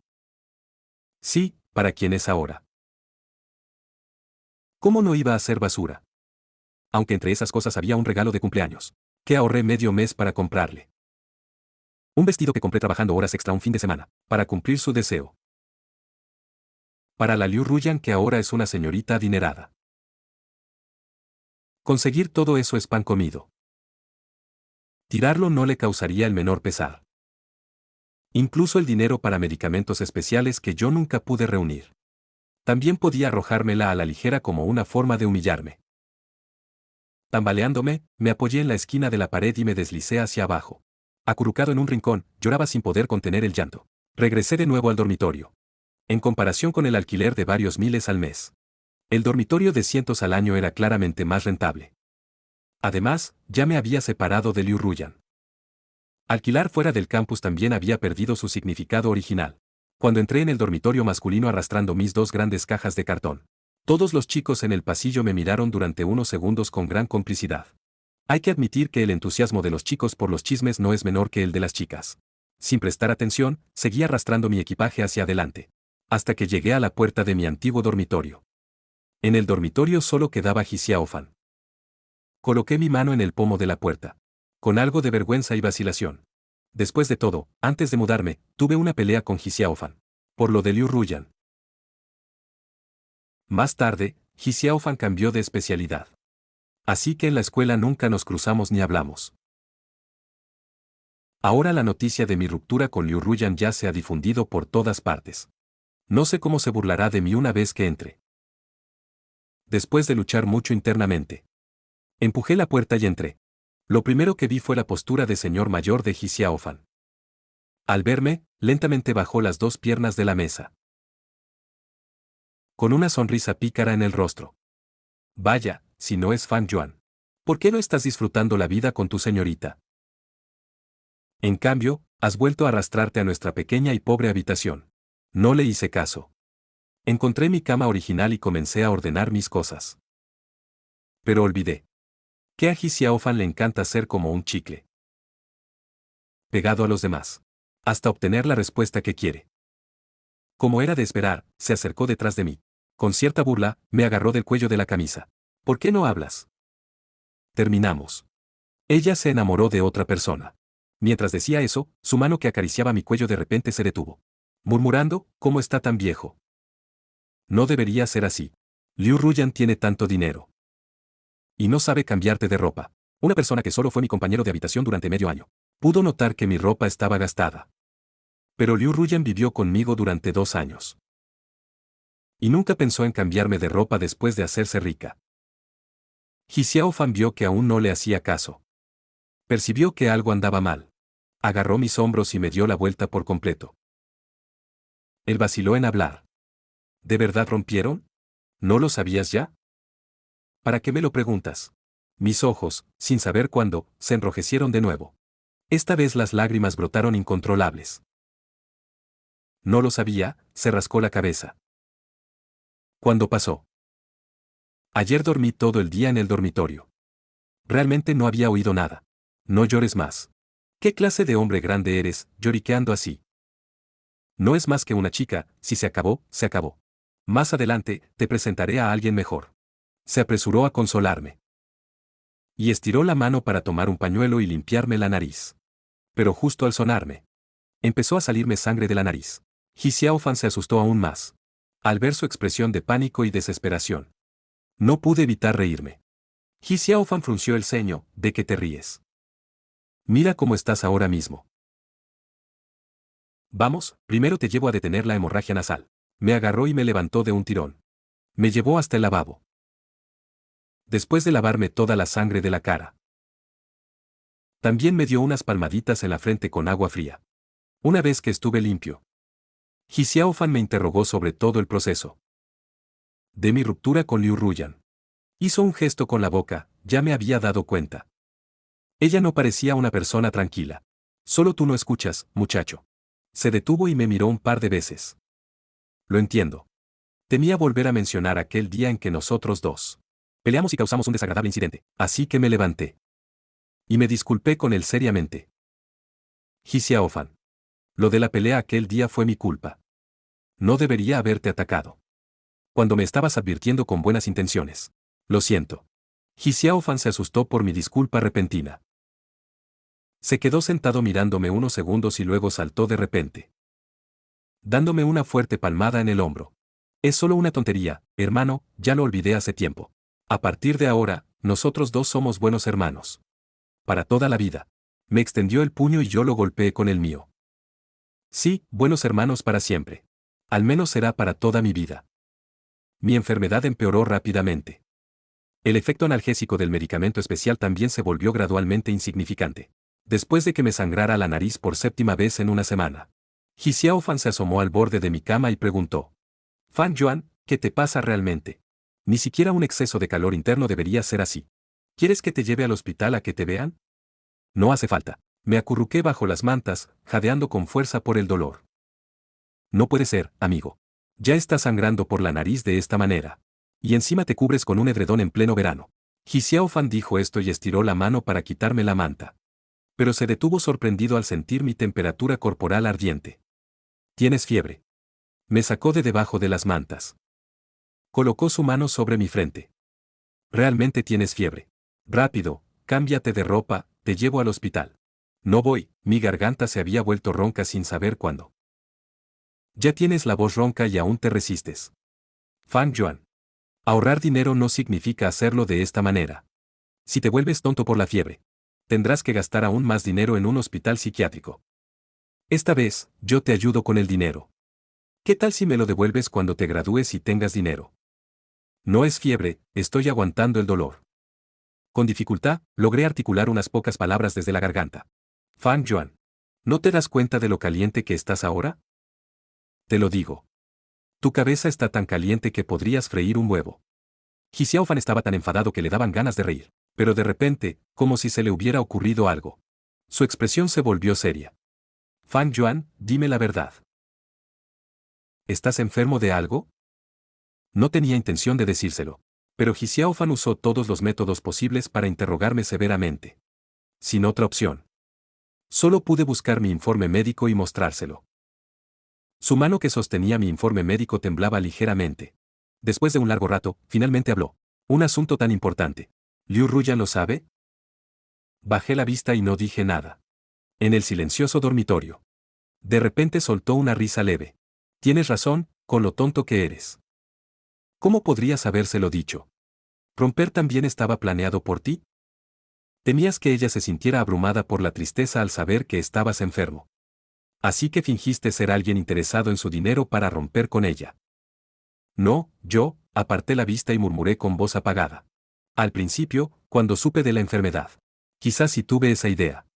Sí, ¿para quién es ahora? ¿Cómo no iba a ser basura? Aunque entre esas cosas había un regalo de cumpleaños, que ahorré medio mes para comprarle. Un vestido que compré trabajando horas extra un fin de semana, para cumplir su deseo. Para la Liu Ruyan que ahora es una señorita adinerada. Conseguir todo eso es pan comido. Tirarlo no le causaría el menor pesar. Incluso el dinero para medicamentos especiales que yo nunca pude reunir. También podía arrojármela a la ligera como una forma de humillarme. Tambaleándome, me apoyé en la esquina de la pared y me deslicé hacia abajo. Acurrucado en un rincón, lloraba sin poder contener el llanto. Regresé de nuevo al dormitorio. En comparación con el alquiler de varios miles al mes, el dormitorio de cientos al año era claramente más rentable. Además, ya me había separado de Liu Ruyan. Alquilar fuera del campus también había perdido su significado original. Cuando entré en el dormitorio masculino arrastrando mis 2 grandes cajas de cartón, todos los chicos en el pasillo me miraron durante unos segundos con gran complicidad. Hay que admitir que el entusiasmo de los chicos por los chismes no es menor que el de las chicas. Sin prestar atención, seguí arrastrando mi equipaje hacia adelante, hasta que llegué a la puerta de mi antiguo dormitorio. En el dormitorio solo quedaba Ji Xiaofan. Coloqué mi mano en el pomo de la puerta, con algo de vergüenza y vacilación. Después de todo, antes de mudarme, tuve una pelea con Ji Xiaofan. Por lo de Liu Ruyan. Más tarde, Ji Xiaofan cambió de especialidad. Así que en la escuela nunca nos cruzamos ni hablamos. Ahora la noticia de mi ruptura con Liu Ruyan ya se ha difundido por todas partes. No sé cómo se burlará de mí una vez que entre. Después de luchar mucho internamente, empujé la puerta y entré. Lo primero que vi fue la postura de señor mayor de Ji Xiaofan. Al verme, lentamente bajó las 2 piernas de la mesa. Con una sonrisa pícara en el rostro. Vaya, si no es Fang Yuan. ¿Por qué no estás disfrutando la vida con tu señorita? En cambio, has vuelto a arrastrarte a nuestra pequeña y pobre habitación. No le hice caso. Encontré mi cama original y comencé a ordenar mis cosas. Pero olvidé que a Ji Xiaofan le encanta ser como un chicle, pegado a los demás, hasta obtener la respuesta que quiere. Como era de esperar, se acercó detrás de mí. Con cierta burla, me agarró del cuello de la camisa. ¿Por qué no hablas? Terminamos. Ella se enamoró de otra persona. Mientras decía eso, su mano que acariciaba mi cuello de repente se detuvo, murmurando, ¿cómo está tan viejo? No debería ser así. Liu Ruyan tiene tanto dinero. Y no sabe cambiarte de ropa. Una persona que solo fue mi compañero de habitación durante medio año. Pudo notar que mi ropa estaba gastada. Pero Liu Ruyan vivió conmigo durante 2 años. Y nunca pensó en cambiarme de ropa después de hacerse rica. Ji Xiaofan vio que aún no le hacía caso. Percibió que algo andaba mal. Agarró mis hombros y me dio la vuelta por completo. Él vaciló en hablar. ¿De verdad rompieron? ¿No lo sabías ya? ¿Para qué me lo preguntas? Mis ojos, sin saber cuándo, se enrojecieron de nuevo. Esta vez las lágrimas brotaron incontrolables. No lo sabía, se rascó la cabeza. ¿Cuándo pasó? Ayer dormí todo el día en el dormitorio. Realmente no había oído nada. No llores más. ¿Qué clase de hombre grande eres, lloriqueando así? No es más que una chica, si se acabó, se acabó. Más adelante, te presentaré a alguien mejor. Se apresuró a consolarme. Y estiró la mano para tomar un pañuelo y limpiarme la nariz. Pero justo al sonarme, empezó a salirme sangre de la nariz. Ji Xiaofan se asustó aún más, al ver su expresión de pánico y desesperación. No pude evitar reírme. Ji Xiaofan frunció el ceño. ¿De qué te ríes? Mira cómo estás ahora mismo. Vamos, primero te llevo a detener la hemorragia nasal. Me agarró y me levantó de un tirón. Me llevó hasta el lavabo. Después de lavarme toda la sangre de la cara, también me dio unas palmaditas en la frente con agua fría. Una vez que estuve limpio, Ji Xiaofan me interrogó sobre todo el proceso de mi ruptura con Liu Ruyan. Hizo un gesto con la boca, ya me había dado cuenta. Ella no parecía una persona tranquila. Solo tú no escuchas, muchacho. Se detuvo y me miró un par de veces. Lo entiendo. Temía volver a mencionar aquel día en que nosotros dos peleamos y causamos un desagradable incidente, así que me levanté. Y me disculpé con él seriamente. Ji Xiaofan. Lo de la pelea aquel día fue mi culpa. No debería haberte atacado. Cuando me estabas advirtiendo con buenas intenciones. Lo siento. Ji Xiaofan se asustó por mi disculpa repentina. Se quedó sentado mirándome unos segundos y luego saltó de repente, dándome una fuerte palmada en el hombro. Es solo una tontería, hermano, ya lo olvidé hace tiempo. A partir de ahora, nosotros dos somos buenos hermanos. Para toda la vida. Me extendió el puño y yo lo golpeé con el mío. Sí, buenos hermanos para siempre. Al menos será para toda mi vida. Mi enfermedad empeoró rápidamente. El efecto analgésico del medicamento especial también se volvió gradualmente insignificante. Después de que me sangrara la nariz por 7ª vez en una semana, Ji Xiaofan se asomó al borde de mi cama y preguntó: Fan Yuan, ¿qué te pasa realmente? Ni siquiera un exceso de calor interno debería ser así. ¿Quieres que te lleve al hospital a que te vean? No hace falta. Me acurruqué bajo las mantas, jadeando con fuerza por el dolor. No puede ser, amigo. Ya estás sangrando por la nariz de esta manera. Y encima te cubres con un edredón en pleno verano. Ji Xiaofan dijo esto y estiró la mano para quitarme la manta. Pero se detuvo sorprendido al sentir mi temperatura corporal ardiente. ¿Tienes fiebre? Me sacó de debajo de las mantas. Colocó su mano sobre mi frente. Realmente tienes fiebre. Rápido, cámbiate de ropa, te llevo al hospital. No voy, mi garganta se había vuelto ronca sin saber cuándo. Ya tienes la voz ronca y aún te resistes. Fan Yuan. Ahorrar dinero no significa hacerlo de esta manera. Si te vuelves tonto por la fiebre, tendrás que gastar aún más dinero en un hospital psiquiátrico. Esta vez, yo te ayudo con el dinero. ¿Qué tal si me lo devuelves cuando te gradúes y tengas dinero? No es fiebre, estoy aguantando el dolor. Con dificultad, logré articular unas pocas palabras desde la garganta. Fan Yuan. ¿No te das cuenta de lo caliente que estás ahora? Te lo digo. Tu cabeza está tan caliente que podrías freír un huevo. Ji Xiaofan estaba tan enfadado que le daban ganas de reír, pero de repente, como si se le hubiera ocurrido algo. Su expresión se volvió seria. Fang Yuan, dime la verdad. ¿Estás enfermo de algo? No tenía intención de decírselo. Pero Ji Xiaofan usó todos los métodos posibles para interrogarme severamente. Sin otra opción. Solo pude buscar mi informe médico y mostrárselo. Su mano que sostenía mi informe médico temblaba ligeramente. Después de un largo rato, finalmente habló. Un asunto tan importante. ¿Liu Ruyan lo sabe? Bajé la vista y no dije nada. En el silencioso dormitorio. De repente soltó una risa leve. Tienes razón, con lo tonto que eres. ¿Cómo podrías habérselo dicho? ¿Romper también estaba planeado por ti? Temías que ella se sintiera abrumada por la tristeza al saber que estabas enfermo. Así que fingiste ser alguien interesado en su dinero para romper con ella. No, yo, aparté la vista y murmuré con voz apagada. Al principio, cuando supe de la enfermedad. Quizás sí tuve esa idea.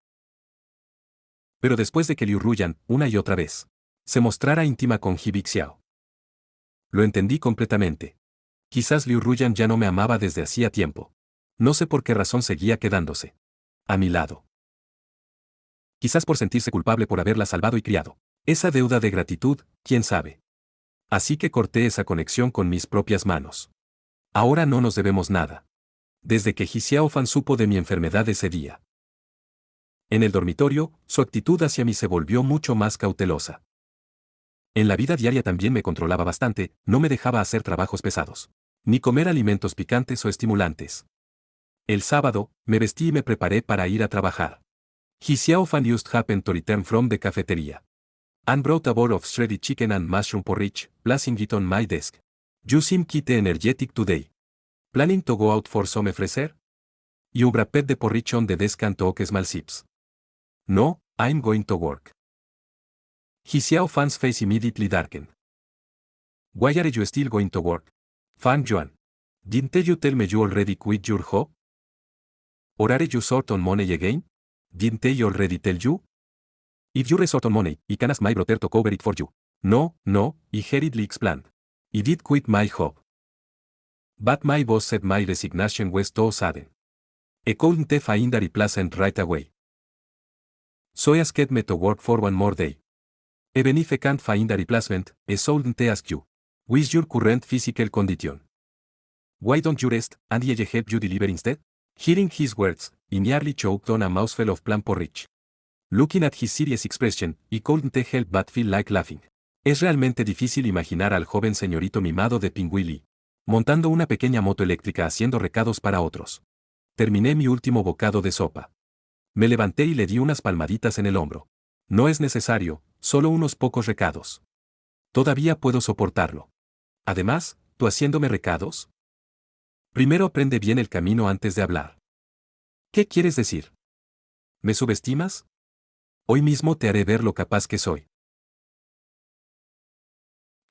Pero después de que Liu Ruyan, una y otra vez, se mostrara íntima con Ji Bixiao. Lo entendí completamente. Quizás Liu Ruyan ya no me amaba desde hacía tiempo. No sé por qué razón seguía quedándose a mi lado. Quizás por sentirse culpable por haberla salvado y criado. Esa deuda de gratitud, quién sabe. Así que corté esa conexión con mis propias manos. Ahora no nos debemos nada. Desde que Ji Xiaofan supo de mi enfermedad ese día. En el dormitorio, su actitud hacia mí se volvió mucho más cautelosa. En la vida diaria también me controlaba bastante, no me dejaba hacer trabajos pesados, ni comer alimentos picantes o estimulantes. El sábado, me vestí y me preparé para ir a trabajar. Ji Xiaofan just happened to return from the cafeteria. And brought a bowl of shredded chicken and mushroom porridge, placing it on my desk. You seem quite energetic today. Planning to go out for some fresh air? You wrapped the porridge on the desk and took small sips. No, I'm going to work. Ji Xiaofan's face immediately darkened. Why are you still going to work? Fang Yuan. Didn't you tell me you already quit your job? Or are you short on money again? Didn't I already tell you? If you resort on money, I can ask my brother to cover it for you. No, I hurriedly explained. I did quit my job. But my boss said my resignation was too sudden. I couldn't find a replacement right away. So I asked me to work for one more day. Even if I can't find a replacement, I shouldn't ask you. With your current physical condition. Why don't you rest, and I help you deliver instead? Hearing his words, I nearly choked on a mouthful of plum porridge. Looking at his serious expression, I couldn't help but feel like laughing. Es realmente difícil imaginar al joven señorito mimado de Pingüili, montando una pequeña moto eléctrica haciendo recados para otros. Terminé mi último bocado de sopa. Me levanté y le di unas palmaditas en el hombro. No es necesario, solo unos pocos recados. Todavía puedo soportarlo. Además, ¿tú haciéndome recados? Primero aprende bien el camino antes de hablar. ¿Qué quieres decir? ¿Me subestimas? Hoy mismo te haré ver lo capaz que soy.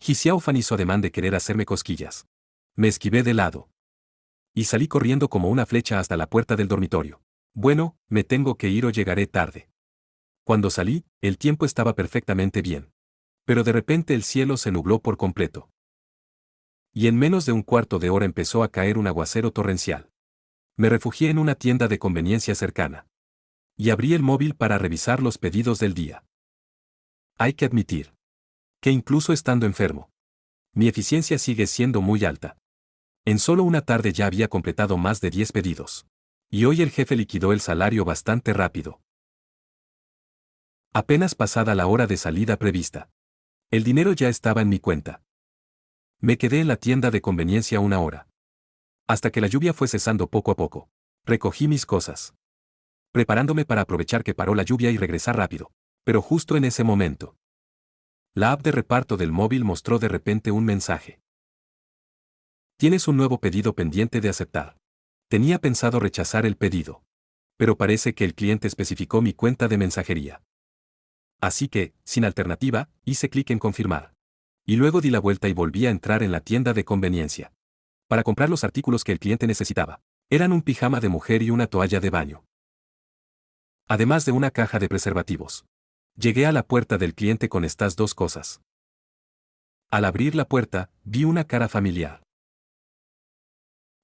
Ji Xiaofan hizo ademán de querer hacerme cosquillas. Me esquivé de lado. Y salí corriendo como una flecha hasta la puerta del dormitorio. Bueno, me tengo que ir o llegaré tarde. Cuando salí, el tiempo estaba perfectamente bien. Pero de repente el cielo se nubló por completo. Y en menos de un cuarto de hora empezó a caer un aguacero torrencial. Me refugié en una tienda de conveniencia cercana. Y abrí el móvil para revisar los pedidos del día. Hay que admitir que incluso estando enfermo, mi eficiencia sigue siendo muy alta. En solo una tarde ya había completado más de 10 pedidos. Y hoy el jefe liquidó el salario bastante rápido. Apenas pasada la hora de salida prevista. El dinero ya estaba en mi cuenta. Me quedé en la tienda de conveniencia una hora. Hasta que la lluvia fue cesando poco a poco. Recogí mis cosas. Preparándome para aprovechar que paró la lluvia y regresar rápido. Pero justo en ese momento. La app de reparto del móvil mostró de repente un mensaje. Tienes un nuevo pedido pendiente de aceptar. Tenía pensado rechazar el pedido. Pero parece que el cliente especificó mi cuenta de mensajería. Así que, sin alternativa, hice clic en confirmar. Y luego di la vuelta y volví a entrar en la tienda de conveniencia. Para comprar los artículos que el cliente necesitaba. Eran un pijama de mujer y una toalla de baño. Además de una caja de preservativos. Llegué a la puerta del cliente con estas dos cosas. Al abrir la puerta, vi una cara familiar.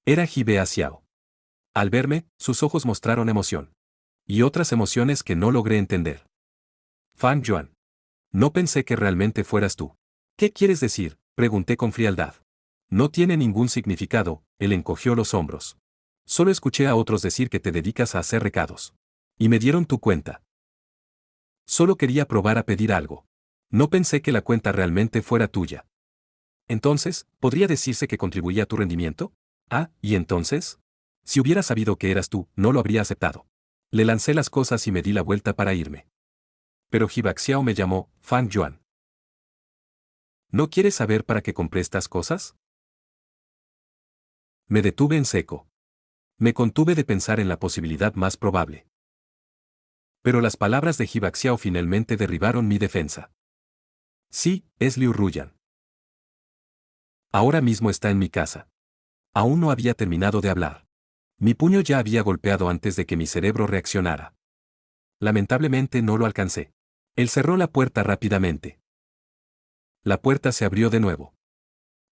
Era Ji Bea Xiao. Al verme, sus ojos mostraron emoción. Y otras emociones que no logré entender. Fang Yuan. No pensé que realmente fueras tú. ¿Qué quieres decir?, pregunté con frialdad. No tiene ningún significado, él encogió los hombros. Solo escuché a otros decir que te dedicas a hacer recados. Y me dieron tu cuenta. Solo quería probar a pedir algo. No pensé que la cuenta realmente fuera tuya. Entonces, ¿podría decirse que contribuía a tu rendimiento? Ah, ¿y entonces? Si hubiera sabido que eras tú, no lo habría aceptado. Le lancé las cosas y me di la vuelta para irme. Pero Hibaxiao me llamó, Fang Yuan. ¿No quieres saber para qué compré estas cosas? Me detuve en seco. Me contuve de pensar en la posibilidad más probable. Pero las palabras de Hibaxiao finalmente derribaron mi defensa. Sí, es Liu Ruyan. Ahora mismo está en mi casa. Aún no había terminado de hablar. Mi puño ya había golpeado antes de que mi cerebro reaccionara. Lamentablemente no lo alcancé. Él cerró la puerta rápidamente. La puerta se abrió de nuevo.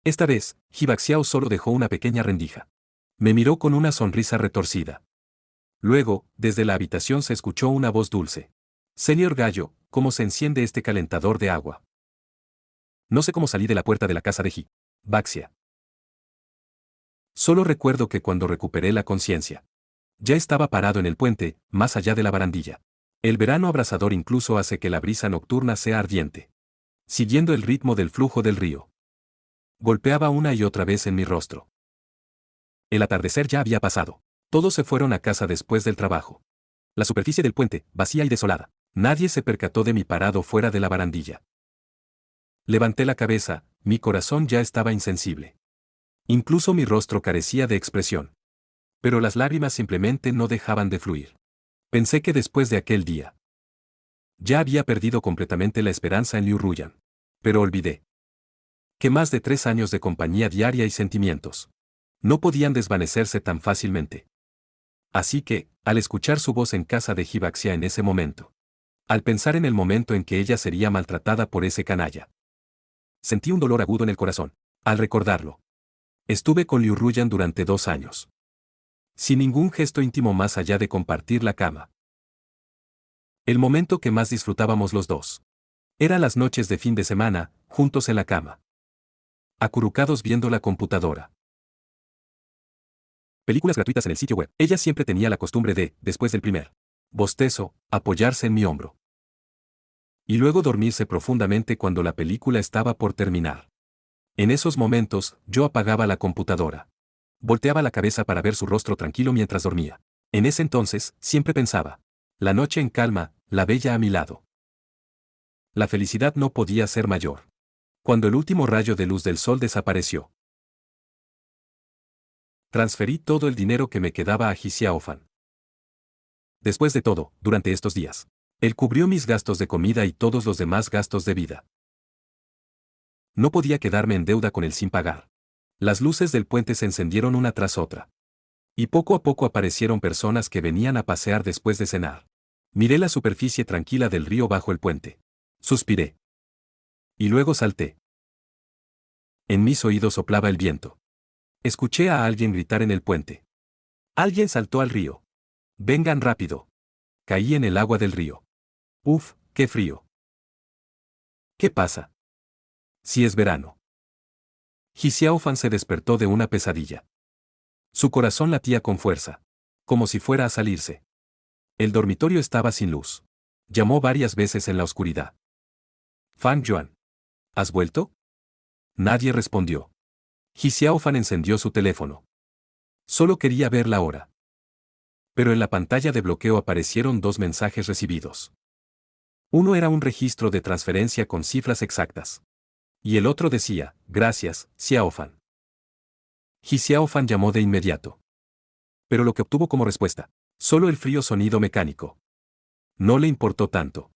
Esta vez, Hibaxiao solo dejó una pequeña rendija. Me miró con una sonrisa retorcida. Luego, desde la habitación se escuchó una voz dulce. Señor Gallo, ¿cómo se enciende este calentador de agua? No sé cómo salí de la puerta de la casa de Hibaxia. Solo recuerdo que cuando recuperé la conciencia, ya estaba parado en el puente, más allá de la barandilla. El verano abrasador incluso hace que la brisa nocturna sea ardiente. Siguiendo el ritmo del flujo del río. Golpeaba una y otra vez en mi rostro. El atardecer ya había pasado. Todos se fueron a casa después del trabajo. La superficie del puente, vacía y desolada. Nadie se percató de mi parado fuera de la barandilla. Levanté la cabeza, mi corazón ya estaba insensible. Incluso mi rostro carecía de expresión. Pero las lágrimas simplemente no dejaban de fluir. Pensé que después de aquel día, ya había perdido completamente la esperanza en Liu Ruyan. Pero olvidé que más de 3 años de compañía diaria y sentimientos no podían desvanecerse tan fácilmente. Así que, al escuchar su voz en casa de Hibaxia en ese momento, al pensar en el momento en que ella sería maltratada por ese canalla, sentí un dolor agudo en el corazón. Al recordarlo, estuve con Liu Ruyan durante 2 años. Sin ningún gesto íntimo más allá de compartir la cama. El momento que más disfrutábamos los dos. Eran las noches de fin de semana, juntos en la cama. Acurrucados viendo la computadora. Películas gratuitas en el sitio web. Ella siempre tenía la costumbre de, después del primer bostezo, apoyarse en mi hombro. Y luego dormirse profundamente cuando la película estaba por terminar. En esos momentos, yo apagaba la computadora. Volteaba la cabeza para ver su rostro tranquilo mientras dormía. En ese entonces, siempre pensaba. La noche en calma, la bella a mi lado. La felicidad no podía ser mayor. Cuando el último rayo de luz del sol desapareció, transferí todo el dinero que me quedaba a Xiaofan. Después de todo, durante estos días, él cubrió mis gastos de comida y todos los demás gastos de vida. No podía quedarme en deuda con él sin pagar. Las luces del puente se encendieron una tras otra. Y poco a poco aparecieron personas que venían a pasear después de cenar. Miré la superficie tranquila del río bajo el puente. Suspiré. Y luego salté. En mis oídos soplaba el viento. Escuché a alguien gritar en el puente. Alguien saltó al río. Vengan rápido. Caí en el agua del río. Uf, qué frío. ¿Qué pasa? Si es verano. Xiaofan se despertó de una pesadilla. Su corazón latía con fuerza. Como si fuera a salirse. El dormitorio estaba sin luz. Llamó varias veces en la oscuridad. Fang Yuan. ¿Has vuelto? Nadie respondió. Xiaofan encendió su teléfono. Solo quería ver la hora. Pero en la pantalla de bloqueo aparecieron 2 mensajes recibidos. Uno era un registro de transferencia con cifras exactas. Y el otro decía, gracias, Xiaofan. Xiaofan llamó de inmediato. Pero lo que obtuvo como respuesta, solo el frío sonido mecánico. No le importó tanto.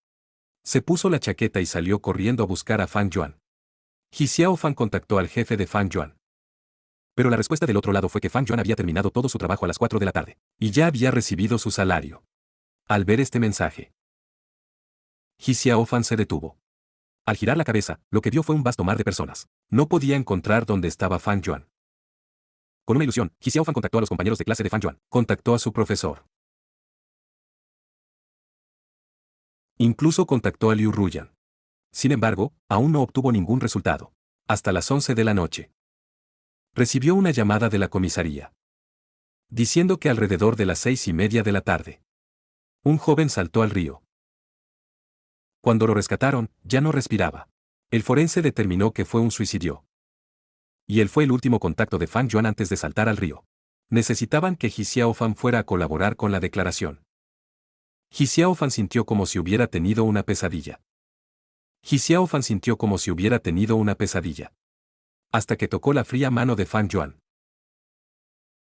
Se puso la chaqueta y salió corriendo a buscar a Fang Yuan. Xiaofan contactó al jefe de Fang Yuan. Pero la respuesta del otro lado fue que Fang Yuan había terminado todo su trabajo a las 4 de la tarde, y ya había recibido su salario. Al ver este mensaje, Xiaofan se detuvo. Al girar la cabeza, lo que vio fue un vasto mar de personas. No podía encontrar dónde estaba Fang Yuan. Con una ilusión, Xiaofan contactó a los compañeros de clase de Fang Yuan. Contactó a su profesor. Incluso contactó a Liu Ruyan. Sin embargo, aún no obtuvo ningún resultado. Hasta las 11 de la noche. Recibió una llamada de la comisaría, diciendo que alrededor de las 6:30 de la tarde, un joven saltó al río. Cuando lo rescataron, ya no respiraba. El forense determinó que fue un suicidio. Y él fue el último contacto de Fang Yuan antes de saltar al río. Necesitaban que Ji Xiaofan fuera a colaborar con la declaración. Ji Xiaofan sintió como si hubiera tenido una pesadilla. Ji Xiaofan sintió como si hubiera tenido una pesadilla. Hasta que tocó la fría mano de Fang Yuan.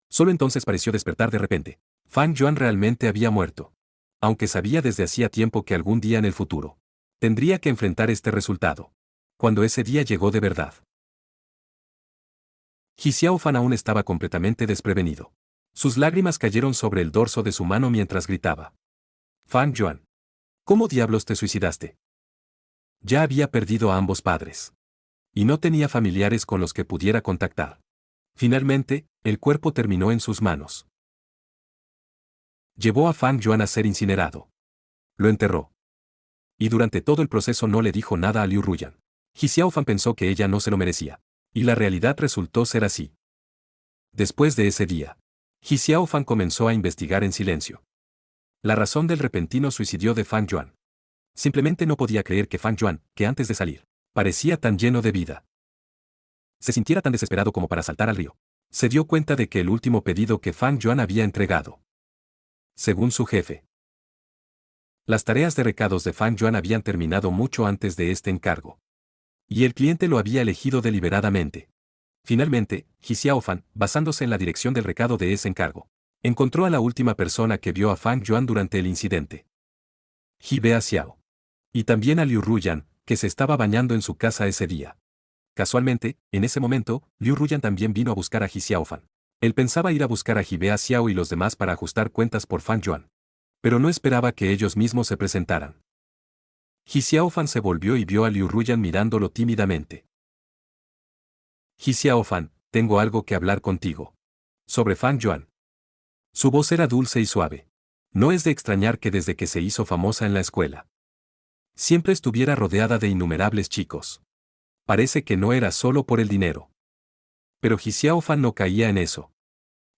Solo entonces pareció despertar de repente. Fang Yuan realmente había muerto. Aunque sabía desde hacía tiempo que algún día en el futuro tendría que enfrentar este resultado. Cuando ese día llegó de verdad. Ji Xiaofan aún estaba completamente desprevenido. Sus lágrimas cayeron sobre el dorso de su mano mientras gritaba. Fang Yuan. ¿Cómo diablos te suicidaste? Ya había perdido a ambos padres. Y no tenía familiares con los que pudiera contactar. Finalmente, el cuerpo terminó en sus manos. Llevó a Fang Yuan a ser incinerado. Lo enterró. Y durante todo el proceso no le dijo nada a Liu Ruyan. Ji Xiaofan pensó que ella no se lo merecía. Y la realidad resultó ser así. Después de ese día, Ji Xiaofan comenzó a investigar en silencio. La razón del repentino suicidio de Fang Yuan. Simplemente no podía creer que Fang Yuan, que antes de salir, parecía tan lleno de vida, se sintiera tan desesperado como para saltar al río. Se dio cuenta de que el último pedido que Fang Yuan había entregado, según su jefe, las tareas de recados de Fang Yuan habían terminado mucho antes de este encargo. Y el cliente lo había elegido deliberadamente. Finalmente, Ji Xiaofan, basándose en la dirección del recado de ese encargo, encontró a la última persona que vio a Fang Yuan durante el incidente. Ji Bea Xiao. Y también a Liu Ruyan, que se estaba bañando en su casa ese día. Casualmente, en ese momento, Liu Ruyan también vino a buscar a Ji Xiaofan. Él pensaba ir a buscar a Ji Bea Xiao y los demás para ajustar cuentas por Fang Yuan. Pero no esperaba que ellos mismos se presentaran. Ji Xiaofan se volvió y vio a Liu Ruyan mirándolo tímidamente. Ji Xiaofan, tengo algo que hablar contigo. Sobre Fang Yuan. Su voz era dulce y suave. No es de extrañar que desde que se hizo famosa en la escuela, siempre estuviera rodeada de innumerables chicos. Parece que no era solo por el dinero. Pero Ji Xiaofan no caía en eso.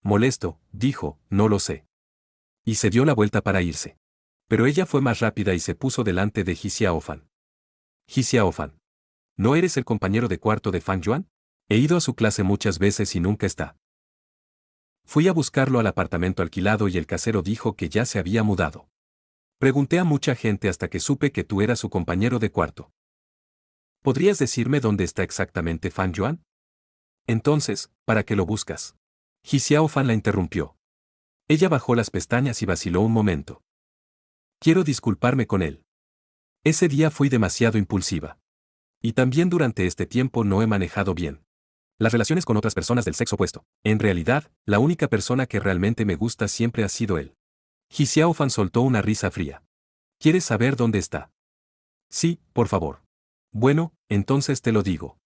Molesto, dijo, no lo sé. Y se dio la vuelta para irse. Pero ella fue más rápida y se puso delante de Ji Xiaofan. Ji Xiaofan. ¿No eres el compañero de cuarto de Fang Yuan? He ido a su clase muchas veces y nunca está. Fui a buscarlo al apartamento alquilado y el casero dijo que ya se había mudado. Pregunté a mucha gente hasta que supe que tú eras su compañero de cuarto. ¿Podrías decirme dónde está exactamente Fang Yuan? Entonces, ¿para qué lo buscas? Ji Xiaofan la interrumpió. Ella bajó las pestañas y vaciló un momento. Quiero disculparme con él. Ese día fui demasiado impulsiva. Y también durante este tiempo no he manejado bien las relaciones con otras personas del sexo opuesto. En realidad, la única persona que realmente me gusta siempre ha sido él. Ji Xiaofan soltó una risa fría. ¿Quieres saber dónde está? Sí, por favor. Bueno, entonces te lo digo.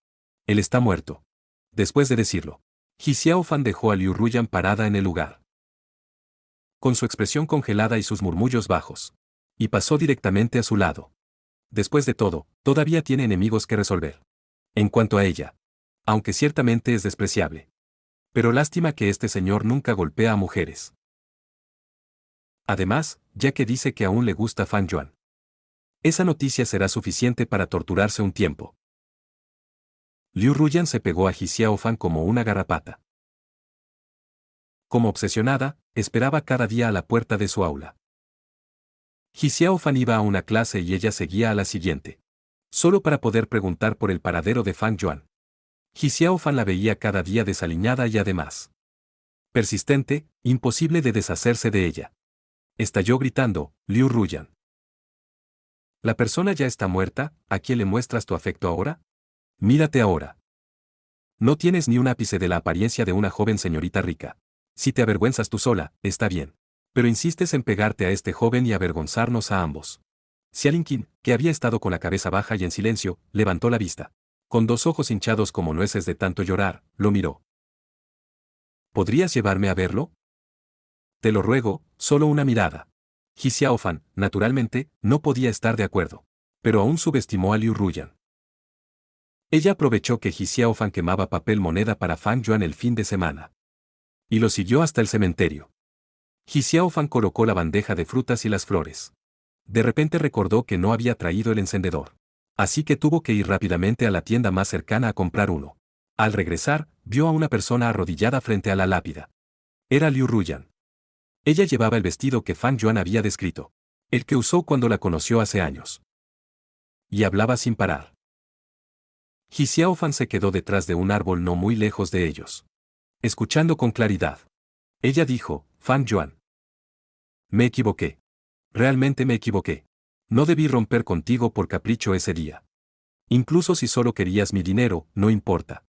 Él está muerto. Después de decirlo, Ji Xiaofan dejó a Liu Ruyan parada en el lugar, con su expresión congelada y sus murmullos bajos, y pasó directamente a su lado. Después de todo, todavía tiene enemigos que resolver. En cuanto a ella, aunque ciertamente es despreciable. Pero lástima que este señor nunca golpea a mujeres. Además, ya que dice que aún le gusta Fang Yuan. Esa noticia será suficiente para torturarse un tiempo. Liu Ruyan se pegó a Ji Xiaofan como una garrapata. Como obsesionada, esperaba cada día a la puerta de su aula. Ji Xiaofan iba a una clase y ella seguía a la siguiente. Solo para poder preguntar por el paradero de Fang Yuan. Ji Xiaofan la veía cada día desaliñada y además persistente, imposible de deshacerse de ella. Estalló gritando, Liu Ruyan. ¿La persona ya está muerta? ¿A quién le muestras tu afecto ahora? Mírate ahora. No tienes ni un ápice de la apariencia de una joven señorita rica. Si te avergüenzas tú sola, está bien. Pero insistes en pegarte a este joven y avergonzarnos a ambos. Xiaolin Qin, que había estado con la cabeza baja y en silencio, levantó la vista. Con dos ojos hinchados como nueces de tanto llorar, lo miró. ¿Podrías llevarme a verlo? Te lo ruego, solo una mirada. Ji Xiaofan, naturalmente, no podía estar de acuerdo. Pero aún subestimó a Liu Ruyan. Ella aprovechó que Ji Xiaofan quemaba papel moneda para Fang Yuan el fin de semana. Y lo siguió hasta el cementerio. Ji Xiaofan colocó la bandeja de frutas y las flores. De repente recordó que no había traído el encendedor. Así que tuvo que ir rápidamente a la tienda más cercana a comprar uno. Al regresar, vio a una persona arrodillada frente a la lápida. Era Liu Ruyan. Ella llevaba el vestido que Fang Yuan había descrito. El que usó cuando la conoció hace años. Y hablaba sin parar. Ji Xiaofan se quedó detrás de un árbol no muy lejos de ellos. Escuchando con claridad. Ella dijo, Fang Yuan. Me equivoqué. Realmente me equivoqué. No debí romper contigo por capricho ese día. Incluso si solo querías mi dinero, no importa.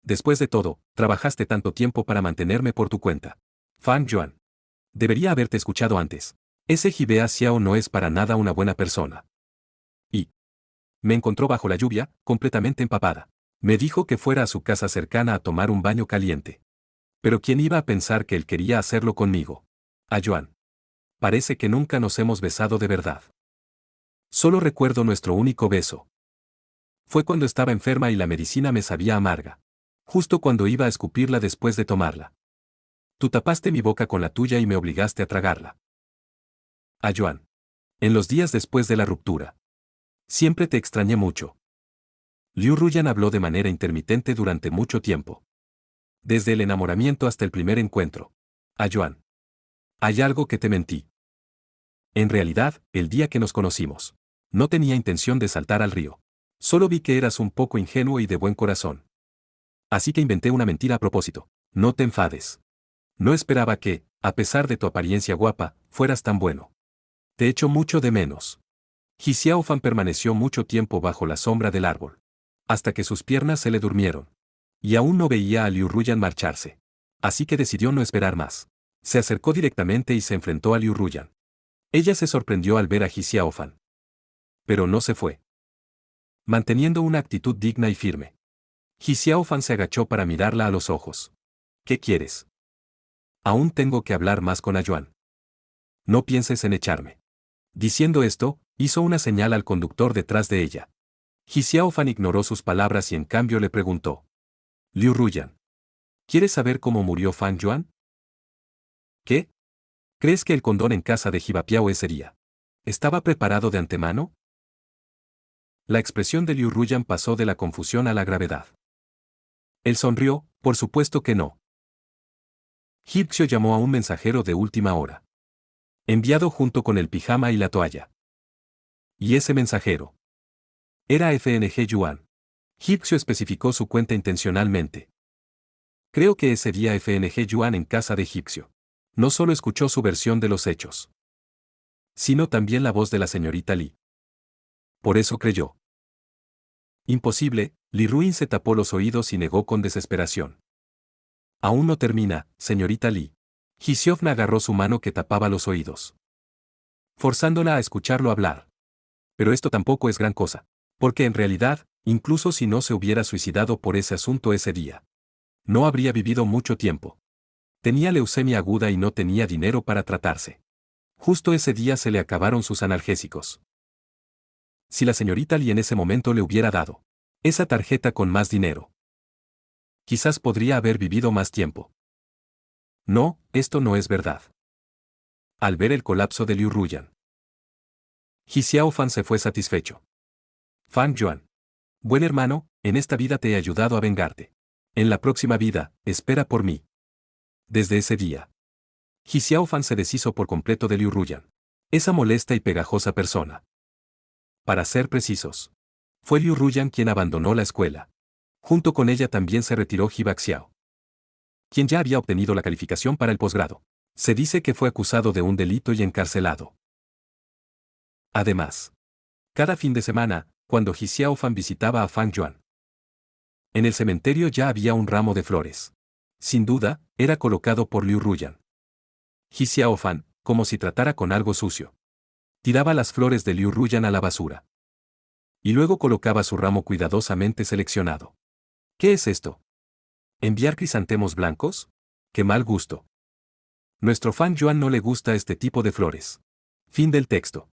Después de todo, trabajaste tanto tiempo para mantenerme por tu cuenta. Fang Yuan. Debería haberte escuchado antes. Ese Jibea Xiao no es para nada una buena persona. Y me encontró bajo la lluvia, completamente empapada. Me dijo que fuera a su casa cercana a tomar un baño caliente. Pero ¿quién iba a pensar que él quería hacerlo conmigo? A Yuan. Parece que nunca nos hemos besado de verdad. Solo recuerdo nuestro único beso. Fue cuando estaba enferma y la medicina me sabía amarga. Justo cuando iba a escupirla después de tomarla. Tú tapaste mi boca con la tuya y me obligaste a tragarla. A Yuan. En los días después de la ruptura. Siempre te extrañé mucho. Liu Ruyan habló de manera intermitente durante mucho tiempo. Desde el enamoramiento hasta el primer encuentro. A Yuan. Hay algo que te mentí. En realidad, el día que nos conocimos. No tenía intención de saltar al río. Solo vi que eras un poco ingenuo y de buen corazón. Así que inventé una mentira a propósito. No te enfades. No esperaba que, a pesar de tu apariencia guapa, fueras tan bueno. Te echo mucho de menos. Ji Xiaofan permaneció mucho tiempo bajo la sombra del árbol. Hasta que sus piernas se le durmieron. Y aún no veía a Liu Ruyan marcharse. Así que decidió no esperar más. Se acercó directamente y se enfrentó a Liu Ruyan. Ella se sorprendió al ver a Ji Xiaofan. Pero no se fue. Manteniendo una actitud digna y firme. Ji Xiaofan se agachó para mirarla a los ojos. ¿Qué quieres? Aún tengo que hablar más con Yuan. No pienses en echarme. Diciendo esto, hizo una señal al conductor detrás de ella. Ji Xiaofan ignoró sus palabras y en cambio le preguntó. Liu Ruyan. ¿Quieres saber cómo murió Fang Yuan? ¿Qué? ¿Crees que el condón en casa de Jibapiao ese día estaba preparado de antemano? La expresión de Liu Ruyan pasó de la confusión a la gravedad. Él sonrió, por supuesto que no. Hipxio llamó a un mensajero de última hora. Enviado junto con el pijama y la toalla. Y ese mensajero era FNG Yuan. Hipxio especificó su cuenta intencionalmente. Creo que ese día FNG Yuan en casa de Hipxio no solo escuchó su versión de los hechos, sino también la voz de la señorita Li. Por eso creyó. Imposible, Li Ruin se tapó los oídos y negó con desesperación. Aún no termina, señorita Li. Ji Xiaofan agarró su mano que tapaba los oídos, forzándola a escucharlo hablar. Pero esto tampoco es gran cosa, porque en realidad, incluso si no se hubiera suicidado por ese asunto ese día, no habría vivido mucho tiempo. Tenía leucemia aguda y no tenía dinero para tratarse. Justo ese día se le acabaron sus analgésicos. Si la señorita Li en ese momento le hubiera dado esa tarjeta con más dinero, quizás podría haber vivido más tiempo. No, esto no es verdad. Al ver el colapso de Liu Ruyan, Ji Xiaofan se fue satisfecho. Fang Yuan. Buen hermano, en esta vida te he ayudado a vengarte. En la próxima vida, espera por mí. Desde ese día, Ji Xiaofan se deshizo por completo de Liu Ruyan. Esa molesta y pegajosa persona. Para ser precisos, fue Liu Ruyan quien abandonó la escuela. Junto con ella también se retiró Ji Baxiao, quien ya había obtenido la calificación para el posgrado. Se dice que fue acusado de un delito y encarcelado. Además, cada fin de semana, cuando Ji Xiaofan visitaba a Fang Yuan, en el cementerio ya había un ramo de flores. Sin duda, era colocado por Liu Ruyan. Ji Xiaofan, como si tratara con algo sucio, tiraba las flores de Liu Ruyan a la basura. Y luego colocaba su ramo cuidadosamente seleccionado. ¿Qué es esto? ¿Enviar crisantemos blancos? ¡Qué mal gusto! Nuestro Fang Yuan no le gusta este tipo de flores. Fin del texto.